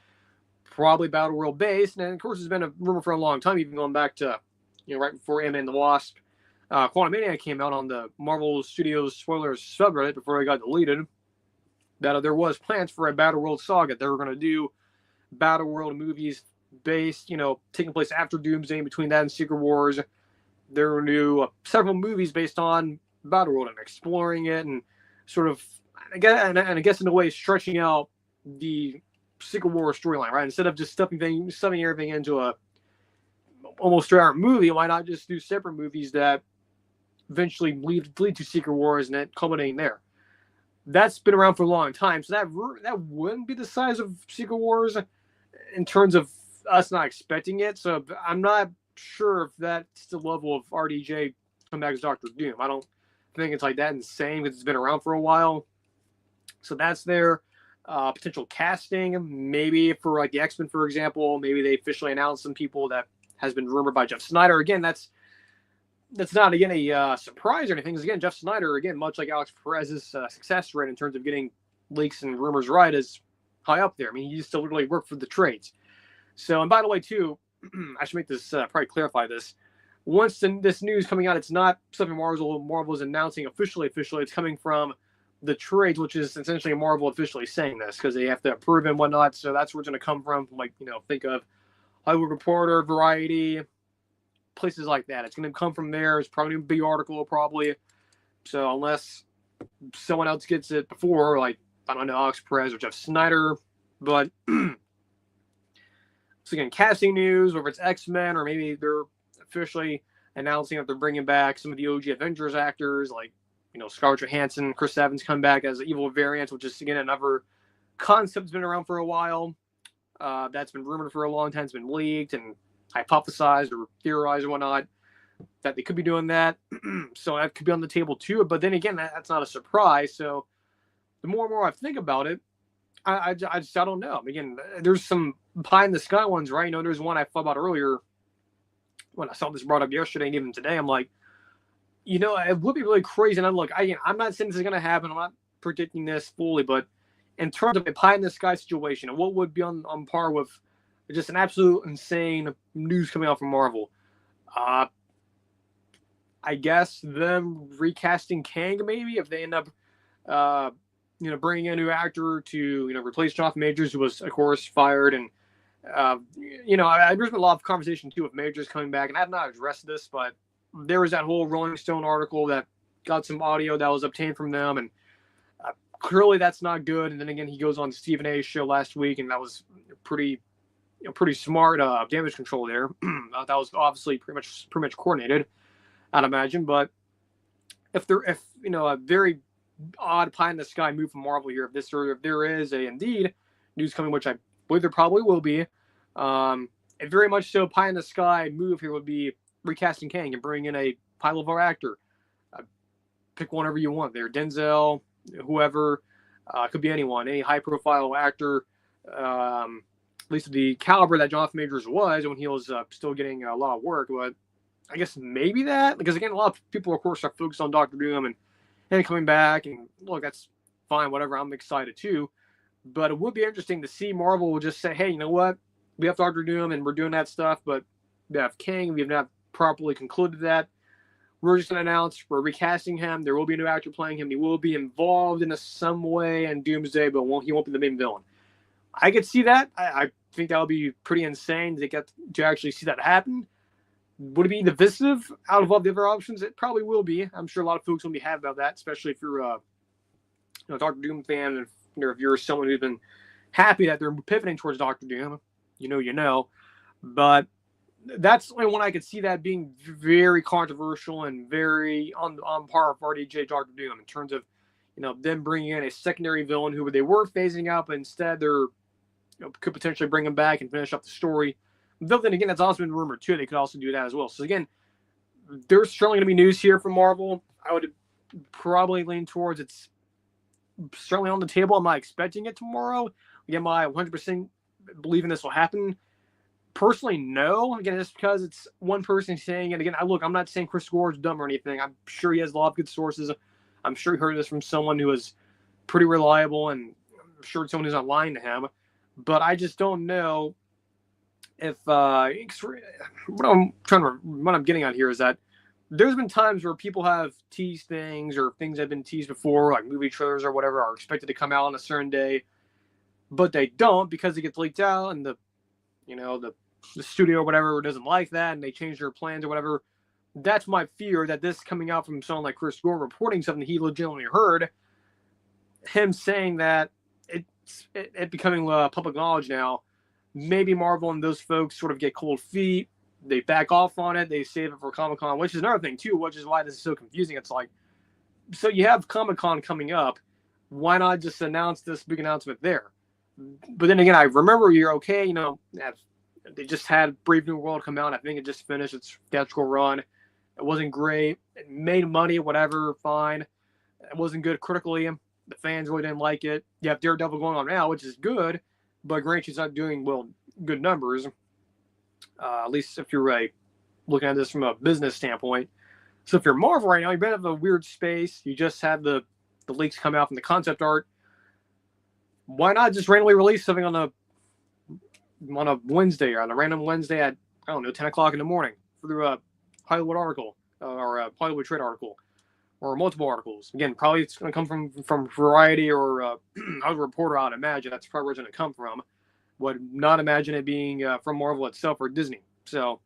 Probably Battle World based. And of course, it's been a rumor for a long time, even going back to, right before Ant-Man and the Wasp. Quantumania came out on the Marvel Studios spoilers subreddit before it got deleted. That there was plans for a Battle World saga. They were going to do Battle World movies based, taking place after Doomsday, between that and Secret Wars. There were new several movies based on Battle World and exploring it and sort of, I guess in a way, stretching out the Secret Wars storyline, right? Instead of just stuffing everything into a almost 3-hour movie, why not just do separate movies that eventually lead to Secret Wars and then culminating there? That's been around for a long time, so that wouldn't be the size of Secret Wars. in terms of us not expecting it. So I'm not sure if that's the level of RDJ come back as Doctor Doom. I don't think it's like that insane because it's been around for a while. So that's their potential casting. Maybe for like the X-Men, for example, maybe they officially announced some people that has been rumored by Jeff Snyder. Again, that's not, again, a surprise or anything. Because, again, Jeff Snyder, again, much like Alex Perez's success rate in terms of getting leaks and rumors right, is high up there. I mean, he used to literally work for the trades. So, and by the way, too, I should make this, probably clarify this. Once this news coming out, it's not something Marvel is announcing officially. It's coming from the trades, which is essentially Marvel officially saying this because they have to approve and whatnot. So that's where it's going to come from. Like, think of Hollywood Reporter, Variety, places like that. It's going to come from there. It's probably a big article, probably. So unless someone else gets it before, like, I don't know, Alex Perez or Jeff Snyder. But so again, casting news, whether it's X-Men or maybe they're officially announcing that they're bringing back some of the OG Avengers actors, like, Scarlett Johansson, Chris Evans come back as evil variants, which is, again, another concept that's been around for a while. That's been rumored for a long time. It's been leaked and hypothesized or theorized or whatnot that they could be doing that. So that could be on the table too. But then again, that's not a surprise. So the more and more I think about it, I don't know. Again, there's some pie in the sky ones, right? There's one I thought about earlier when I saw this brought up yesterday and even today. I'm like, it would be really crazy. And I'm not saying this is going to happen. I'm not predicting this fully, but in terms of a pie in the sky situation, and what would be on par with just an absolute insane news coming out from Marvel, I guess them recasting Kang, maybe, if they end up, bringing a new actor to, replace Jonathan Majors, who was, of course, fired. And, there's been a lot of conversation, too, with Majors coming back. And I have not addressed this, but there was that whole Rolling Stone article that got some audio that was obtained from them. And clearly that's not good. And then again, he goes on Stephen A's show last week, and that was pretty smart damage control there. That was obviously pretty much coordinated, I'd imagine. But if a very odd pie in the sky move from Marvel here, if there is indeed news coming, which I believe there probably will be, a very much so pie in the sky move here would be recasting Kang and bring in a high level actor. Pick whatever you want there, Denzel, whoever, could be anyone, any high profile actor, at least the caliber that Jonathan Majors was when he was still getting a lot of work. But I guess maybe that, because again, a lot of people, of course, are focused on Doctor Doom and coming back, and look, that's fine, whatever. I'm excited too, but it would be interesting to see Marvel will just say, hey, you know what? We have Doctor Doom and we're doing that stuff, but we have Kang. We have not properly concluded that. We're just going to announce we're recasting him. There will be a new actor playing him. He will be involved in some way in Doomsday, but he won't be the main villain. I could see that. I think that would be pretty insane to get to actually see that happen. Would it be divisive out of all the other options? It probably will be. I'm sure a lot of folks will be happy about that, especially if you're a Doctor Doom fan, and if you're someone who's been happy that they're pivoting towards Doctor Doom. But that's the only one I could see that being very controversial and very on par with RDJ Doctor Doom in terms of, them bringing in a secondary villain who they were phasing out, but instead they're could potentially bring him back and finish up the story. Though then again, that's also been rumored too. They could also do that as well. So again, there's certainly going to be news here from Marvel. I would probably lean towards it's certainly on the table. I'm not expecting it tomorrow. Again, my 100% believing this will happen. Personally, no. Again, just because it's one person saying it. Again, I'm not saying Chris Gore is dumb or anything. I'm sure he has a lot of good sources. I'm sure he heard this from someone who is pretty reliable, and I'm sure it's someone who's not lying to him. But I just don't know if what I'm getting at here is that there's been times where people have teased things, or things have been teased before, like movie trailers or whatever, are expected to come out on a certain day, but they don't because it gets leaked out, and the studio or whatever doesn't like that, and they change their plans or whatever. That's my fear, that this coming out from someone like Chris Gore reporting something he legitimately heard, him saying that it becoming public knowledge now, maybe Marvel and those folks sort of get cold feet. They back off on it. They save it for Comic-Con, which is another thing too, which is why this is so confusing. It's like, so you have Comic-Con coming up. Why not just announce this big announcement there? But then again, I remember you're okay. They just had Brave New World come out. I think it just finished its theatrical run. It wasn't great. It made money, whatever, fine. It wasn't good critically. The fans really didn't like it. You have Daredevil going on now, which is good, but granted, it's not doing good numbers. At least if you're looking at this from a business standpoint. So if you're Marvel right now, you've been in a weird space. You just had the leaks come out from the concept art. Why not just randomly release something on a Wednesday or on a random Wednesday at 10 o'clock in the morning through a Hollywood article or a Hollywood Trade article or multiple articles. Again, probably it's going to come from Variety or a reporter. I'd imagine that's probably where it's going to come from. Would not imagine it being from Marvel itself or Disney. So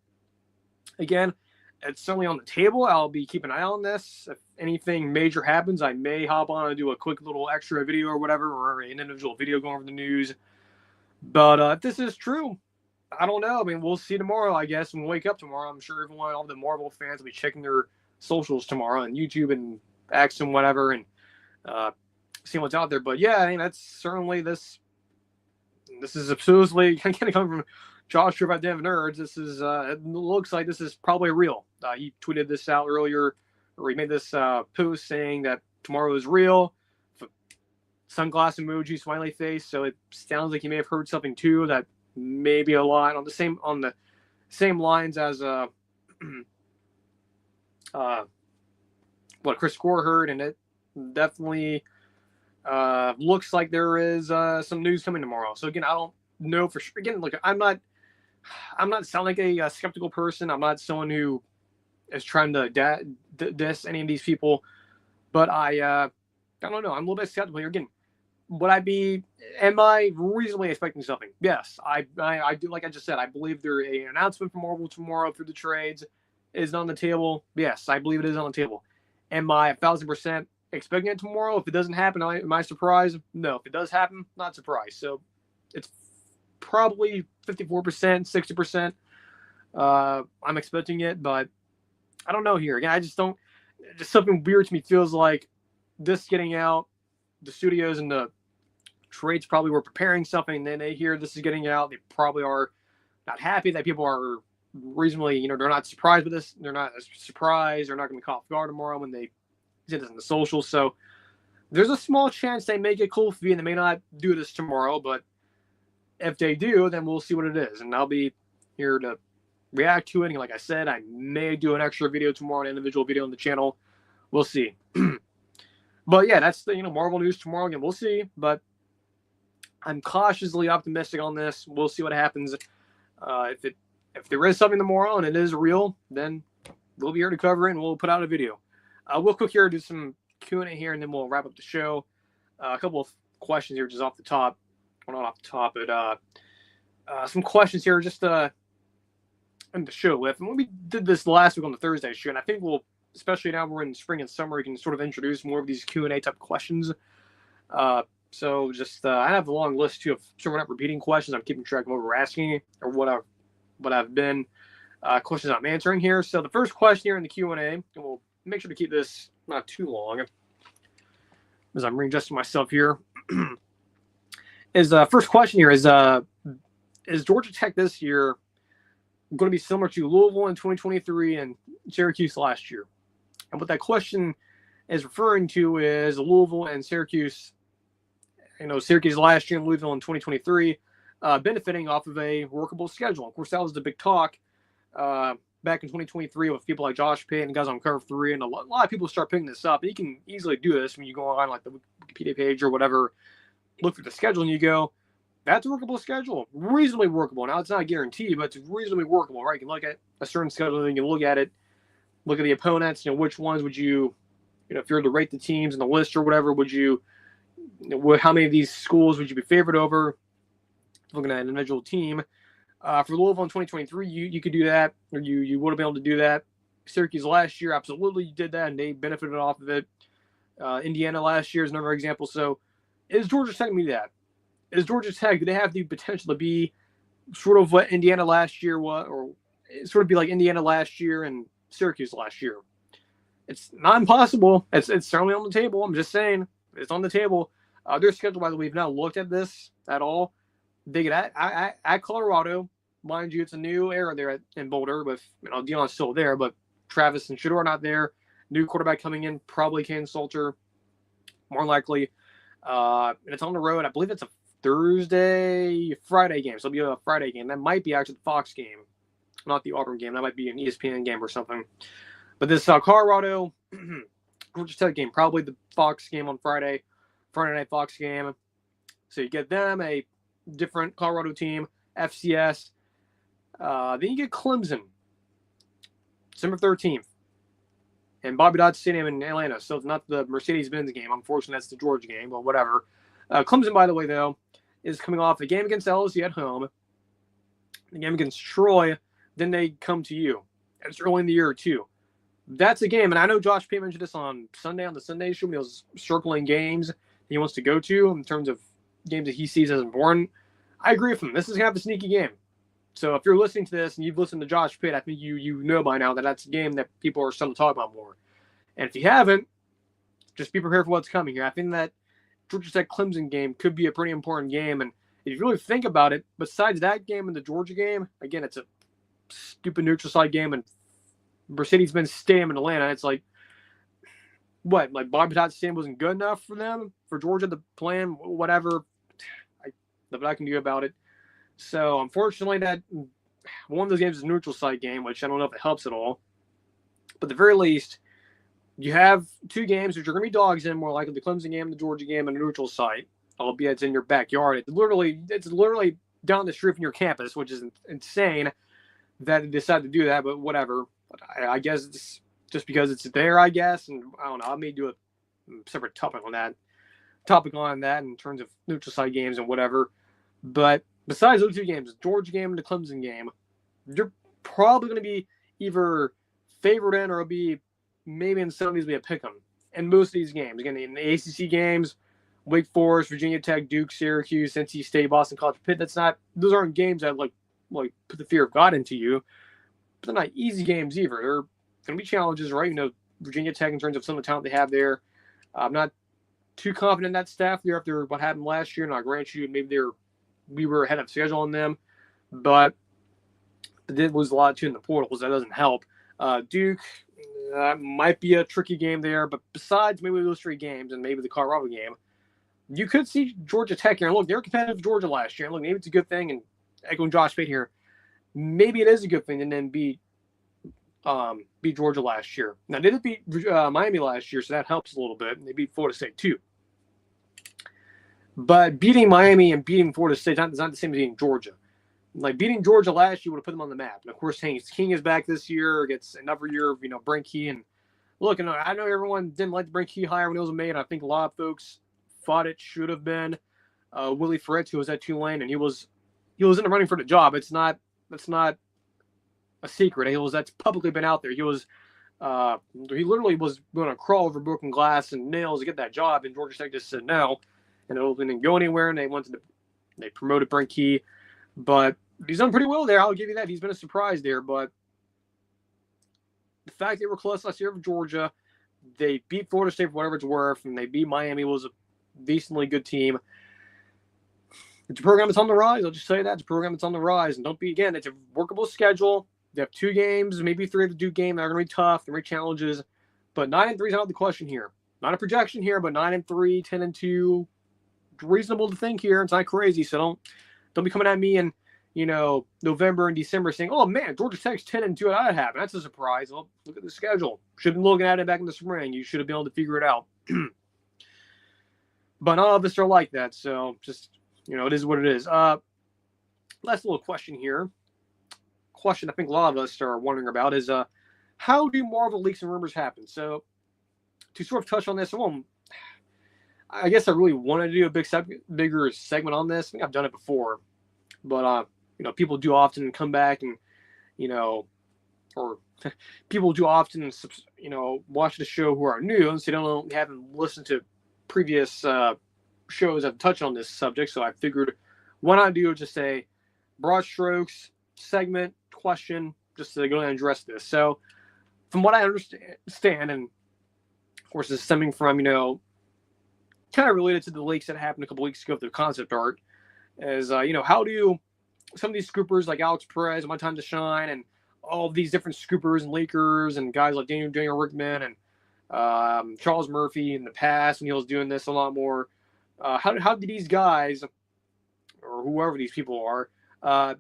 again, it's certainly on the table. I'll be keeping an eye on this. If anything major happens, I may hop on and do a quick little extra video or whatever, or an individual video going over the news. But if this is true, I don't know. I mean, we'll see tomorrow, I guess, when we wake up tomorrow. I'm sure all the Marvel fans will be checking their socials tomorrow on YouTube and X and whatever and seeing what's out there. But yeah, I mean, that's certainly this is supposedly going to come from Josh about Dev Nerds. This is it looks like this is probably real. He tweeted this out earlier, or he made this post saying that tomorrow is real. Sunglass emoji, smiley face. So it sounds like he may have heard something too that may be a line on the same lines as what Chris Gore heard, and it definitely looks like there is some news coming tomorrow. So again, I don't know for sure. Again, look, I'm not sounding like a skeptical person. I'm not someone who is trying to diss any of these people, but I don't know. I'm a little bit skeptical here. Again, am I reasonably expecting something? Yes, I do. Like I just said, I believe an announcement from Marvel tomorrow through the trades is on the table. Yes, I believe it is on the table. Am I 1,000% expecting it tomorrow? If it doesn't happen, am I surprised? No. If it does happen, not surprised. So it's probably 54%, 60%. I'm expecting it, but I don't know here. Again, I just don't. Just something weird to me feels like this getting out. The studios and the trades probably were preparing something, and then they hear this is getting out. They probably are not happy that people are reasonably, they're not surprised with this. They're not surprised. They're not going to be caught off guard tomorrow when they see this in the socials. So there's a small chance they may get cold feet and they may not do this tomorrow. But if they do, then we'll see what it is. And I'll be here to react to it. And like I said, I may do an extra video tomorrow, an individual video on the channel. We'll see. But yeah, that's the Marvel news tomorrow. Again, we'll see. But I'm cautiously optimistic on this. We'll see what happens. If there is something tomorrow and it is real, then we'll be here to cover it and we'll put out a video. We'll quick here do some Q&A here and then we'll wrap up the show. A couple of questions here just off the top. Well, not off the top, but some questions here just to end the show with. And when we did this last week on the Thursday show, and I think we'll, especially now we're in spring and summer, we can sort of introduce more of these Q&A type questions. So just I have a long list too of so we're not repeating questions. I'm keeping track of what we're asking or what I've been questions I'm answering here. So the first question here in the Q&A, and we'll make sure to keep this not too long as I'm readjusting myself here. Is first question here is Georgia Tech this year going to be similar to Louisville in 2023 and Syracuse last year? And what that question is referring to is Louisville and Syracuse. Syracuse last year and Louisville in 2023 benefiting off of a workable schedule. Of course, that was the big talk back in 2023 with people like Josh Pitt and guys on Curve 3. And a lot of people start picking this up. And you can easily do this when you go on like the Wikipedia page or whatever, look through the schedule and you go, that's a workable schedule, reasonably workable. Now, it's not a guarantee, but it's reasonably workable, right? You can look at a certain schedule and you can look at it, look at the opponents, which ones would you, if you were to rate the teams in the list or whatever, would you, how many of these schools would you be favored over? Looking at an individual team. For Louisville in 2023, you could do that, or you would have been able to do that. Syracuse last year, absolutely, you did that, and they benefited off of it. Indiana last year is another example. So is Georgia Tech going to be that? Is Georgia Tech, do they have the potential to be sort of what Indiana last year was, or sort of be like Indiana last year and Syracuse last year? It's not impossible. It's certainly on the table. I'm just saying it's on the table. Their schedule, by the way, we've not looked at this at all. They get at Colorado. Mind you, it's a new era there in Boulder with, Deion's still there, but Travis and Shedeur are not there. New quarterback coming in, probably Ken Salter, more likely. And it's on the road. I believe it's a Friday game. So it'll be a Friday game. That might be actually the Fox game, not the Auburn game. That might be an ESPN game or something. But this Colorado Georgia Tech game, probably the Fox game on Friday Night Fox game. So you get them, a different Colorado team, FCS. Then you get Clemson, December 13th, and Bobby Dodd Stadium in Atlanta. So it's not the Mercedes-Benz game. Unfortunately, that's the Georgia game, but whatever. Clemson, by the way, though, is coming off a game against LSU at home, the game against Troy. Then they come to you. It's early in the year, too. That's a game, and I know Josh Pate mentioned this on the Sunday show when he was circling games he wants to go to in terms of games that he sees as important. I agree with him. This is going to have a sneaky game. So if you're listening to this and you've listened to Josh Pitt, I think you know by now that that's a game that people are starting to talk about more. And if you haven't, just be prepared for what's coming here. I think that Georgia Tech Clemson game could be a pretty important game. And if you really think about it, besides that game and the Georgia game, again, it's a stupid neutral site game and Mercedes-Benz Stadium in Atlanta. It's like, what? Like Bobby Dodd Stadium wasn't good enough for them, for Georgia to plan, whatever. Nothing I can do about it. So, unfortunately, that one of those games is a neutral site game, which I don't know if it helps at all. But at the very least, you have two games which are going to be dogs in, more likely the Clemson game, the Georgia game, and a neutral site, albeit it's in your backyard. It's literally down the street from your campus, which is insane that they decided to do that, but whatever. But I guess it's just because it's there, I guess. And I don't know, I may do a separate topic on that in terms of neutral site games and whatever. But besides those two games, the Georgia game and the Clemson game, you're probably going to be either favored in or be maybe in some of these be a pick 'em in most of these games. Again, in the ACC games, Wake Forest, Virginia Tech, Duke, Syracuse, NC State, Boston College, Pitt. Those aren't games that like put the fear of God into you. But they're not easy games either. They're going to be challenges, right? Virginia Tech in terms of some of the talent they have there. I'm not too confident in that staff there after what happened last year. And I grant you, maybe we were ahead of schedule on them, but they did lose a lot too in the portals. That doesn't help. Duke might be a tricky game there, but besides maybe those three games and maybe the Colorado game, you could see Georgia Tech here. And look, they were competitive with Georgia last year. And look, maybe it's a good thing. And echoing Josh Pate here, maybe it is a good thing and then beat Georgia last year. Now, they did beat Miami last year, so that helps a little bit. And they beat Florida State too. But beating Miami and beating Florida State is not the same as beating Georgia. Like beating Georgia last year would have put them on the map. And of course, King is back this year. Gets another year of Brent Key. And look, I know everyone didn't like the Brent Key hire when it was made. I think a lot of folks thought it should have been Willie Fritz, who was at Tulane, and he was in the running for the job. That's not a secret. That's publicly been out there. He literally was going to crawl over broken glass and nails to get that job, and Georgia Tech just said no. And it didn't go anywhere, and they promoted Brent Key. But he's done pretty well there. I'll give you that. He's been a surprise there. But the fact they were close last year with Georgia, they beat Florida State for whatever it's worth, and they beat Miami, was a decently good team. It's a program that's on the rise. I'll just say that. It's a program that's on the rise. And it's a workable schedule. They have two games, maybe three of the Duke game. They're going to be tough. They're going to be challenges. But 9-3 is not the question here. Not a projection here, but 9-3, 10-2. Reasonable to think here. It's not crazy, so don't be coming at me in November and December saying, "Oh man, Georgia Tech's 10-2. That happened. That's a surprise." Well, look at the schedule. Should have been looking at it back in the spring. You should have been able to figure it out. But none of us are like that, so just it is what it is. Last little question here. Question I think a lot of us are wondering about is how do Marvel leaks and rumors happen? So to sort of touch on this, I guess I really want to do a bigger segment on this. I think I've done it before, but people do often come back and or people do often watch the show who are new and so they haven't listened to previous shows I've touched on this subject. So I figured why not do just a broad strokes segment question just to go ahead and address this. So from what I understand, and of course, it's stemming from kind of related to the leaks that happened a couple weeks ago with the concept art, is how do some of these scoopers like Alex Perez, My Time to Shine, and all of these different scoopers and leakers and guys like Daniel Rickman and Charles Murphy in the past when he was doing this a lot more. How did these guys or whoever these people are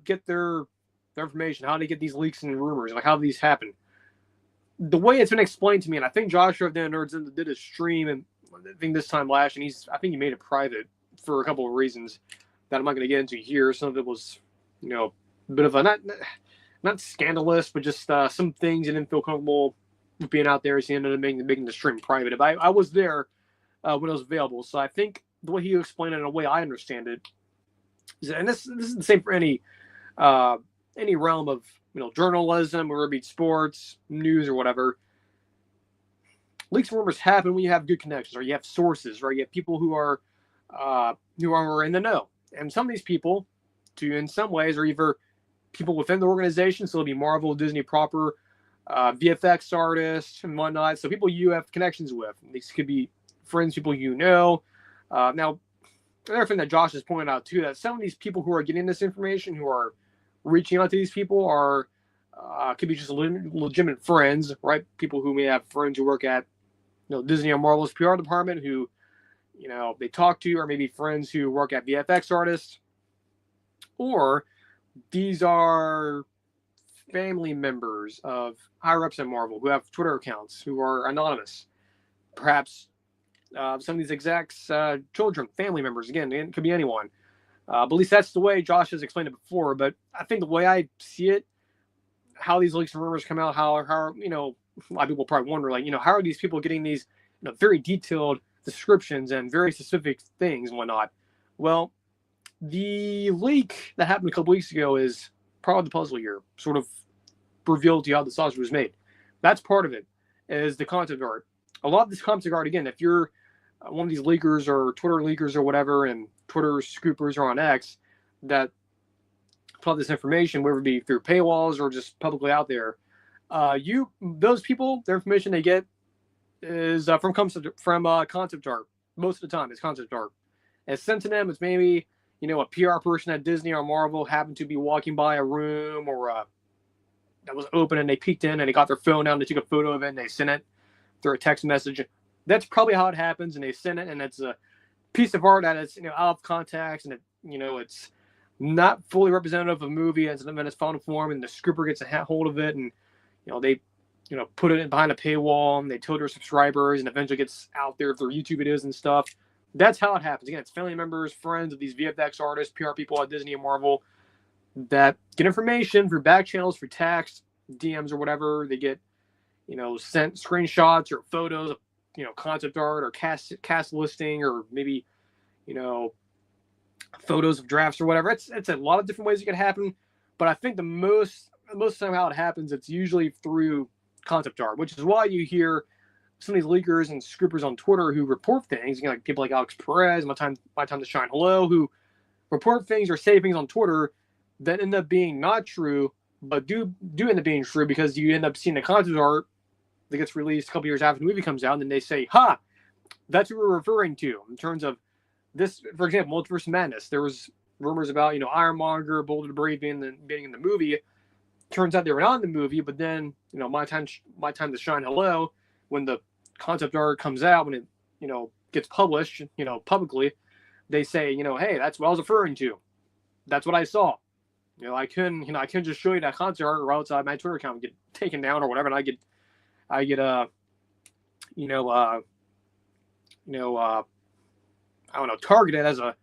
get their information? How do they get these leaks and rumors? Like how do these happen? The way it's been explained to me, and I think Joshua of the Nerds did a stream, and I think this time last, and I think he made it private for a couple of reasons that I'm not going to get into here. Some of it was, a bit of a not scandalous, but just some things he didn't feel comfortable with being out there. So he ended up making the stream private. But I was there when it was available, so I think the way he explained it in a way I understand it is, and this is the same for any realm of journalism, or it be sports, news, or whatever. Leaks and rumors happen when you have good connections, or you have sources, right? You have people who are in the know, and some of these people, in some ways, are either people within the organization, so it'll be Marvel, Disney proper, VFX artists and whatnot. So people you have connections with. These could be friends, people you know. Now, another thing that Josh has pointed out too, that some of these people who are getting this information, who are reaching out to these people, are could be just legitimate friends, right? People who may have friends who work at Disney or Marvel's PR department, who they talk to, or maybe friends who work at VFX artists, or these are family members of higher ups at Marvel who have Twitter accounts, who are anonymous. Perhaps some of these execs, children, family members. Again, it could be anyone. But at least that's the way Josh has explained it before. But I think the way I see it, how these leaks and rumors come out, how a lot of people probably wonder, how are these people getting these very detailed descriptions and very specific things and whatnot? Well, the leak that happened a couple weeks ago is part of the puzzle here, sort of revealed to you how the sausage was made. That's part of it, is the concept art. A lot of this concept art, again, if you're one of these leakers or Twitter leakers or whatever, and Twitter scoopers are on X that put this information, whether it be through paywalls or just publicly out there, those people, their information they get is from concept art. Most of the time, it's concept art. It's sent to them. It's maybe a PR person at Disney or Marvel happened to be walking by a room or that was open, and they peeked in and they got their phone out and they took a photo of it and they sent it through a text message. That's probably how it happens, and they send it, and it's a piece of art that is out of context, and it's not fully representative of a movie as in its final form, and the scooper gets a hold of it, and they put it behind a paywall, and they tell their subscribers, and eventually gets out there through YouTube videos and stuff. That's how it happens. Again, it's family members, friends of these VFX artists, PR people at Disney and Marvel that get information through back channels, through text, DMs, or whatever. They get sent screenshots or photos of concept art or cast listing, or maybe photos of drafts or whatever. It's a lot of different ways it could happen, but I think the most of the time how it happens, it's usually through concept art, which is why you hear some of these leakers and scoopers on Twitter who report things, like people like Alex Perez, My Time to Shine Hello, who report things or say things on Twitter that end up being not true, but do end up being true, because you end up seeing the concept art that gets released a couple years after the movie comes out, and then they say, that's what we're referring to in terms of this. For example, Multiverse of Madness, there was rumors about Ironmonger, Boulder Debris being in the movie. Turns out they were not in the movie, but then My Time to Shine Hello, when the concept art comes out, when it gets published publicly, they say hey, that's what I was referring to. That's what I saw. I couldn't just show you that concept art, or else my Twitter account would get taken down or whatever, and I get I don't know, targeted as a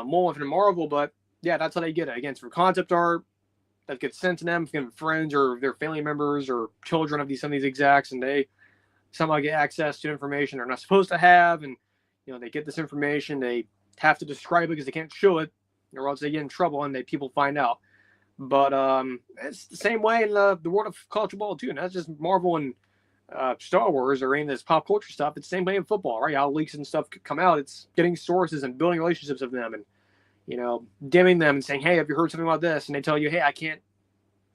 mole within Marvel. But yeah, that's how they get it. Again, it's for concept art that gets sent to them from friends or their family members or children of some of these execs, and they somehow get access to information they're not supposed to have, and they get this information, they have to describe it because they can't show it, or else they get in trouble and people find out. But it's the same way in the world of college football too, and that's just Marvel and Star Wars or any of this pop culture stuff. It's the same way in football, right? How leaks and stuff come out, it's getting sources and building relationships with them, and dimming them and saying, hey, have you heard something about this? And they tell you, hey, I can't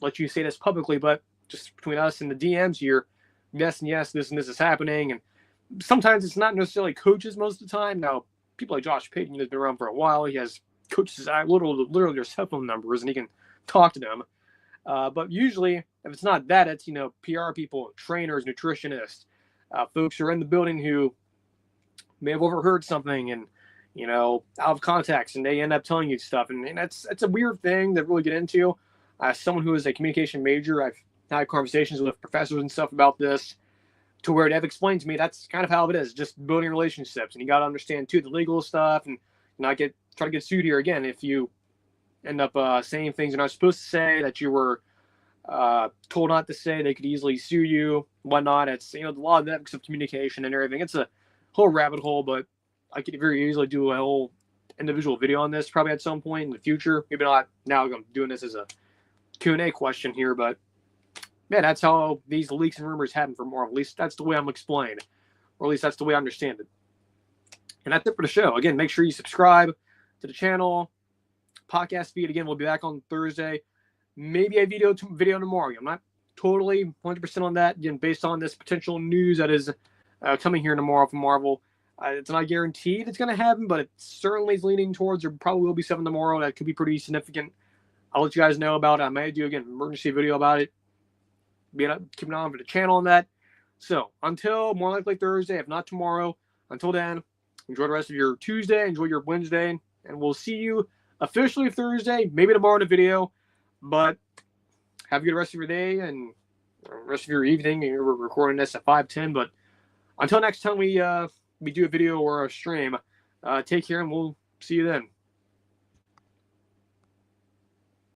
let you say this publicly, but just between us and the DMs here, yes and yes, this and this is happening. And sometimes it's not necessarily coaches most of the time. Now, people like Josh Payton has been around for a while. He has coaches, literally their cell phone numbers, and he can talk to them. But usually, if it's not that, it's, PR people, trainers, nutritionists, folks who are in the building who may have overheard something and, out of context, and they end up telling you stuff. And that's a weird thing to really get into. As someone who is a communication major, I've had conversations with professors and stuff about this, to where they've explained to me that's kind of how it is, just building relationships. And you got to understand, too, the legal stuff and not try to get sued here again if you end up saying things you're not supposed to say, that you were told not to say. They could easily sue you, whatnot. It's, a lot of ethics of communication and everything. It's a whole rabbit hole, but I could very easily do a whole individual video on this probably at some point in the future. Maybe not now. I'm doing this as a Q&A question here, but yeah, that's how these leaks and rumors happen for Marvel. At least that's the way I'm explained, or at least that's the way I understand it. And that's it for the show. Again, make sure you subscribe to the channel. Podcast feed, again, we'll be back on Thursday. Maybe a video tomorrow. I'm not totally 100% on that. Again, based on this potential news that is coming here tomorrow from Marvel. It's not guaranteed it's going to happen, but it certainly is leaning towards there probably will be something tomorrow that could be pretty significant. I'll let you guys know about it. I may do, again, an emergency video about it. Keep an eye on for the channel on that. So, until more likely Thursday, if not tomorrow, until then, enjoy the rest of your Tuesday, enjoy your Wednesday, and we'll see you officially Thursday, maybe tomorrow in a video, but have a good rest of your day and rest of your evening. We're recording this at 5:10, but until next time we do a video or a stream, take care, and we'll see you then.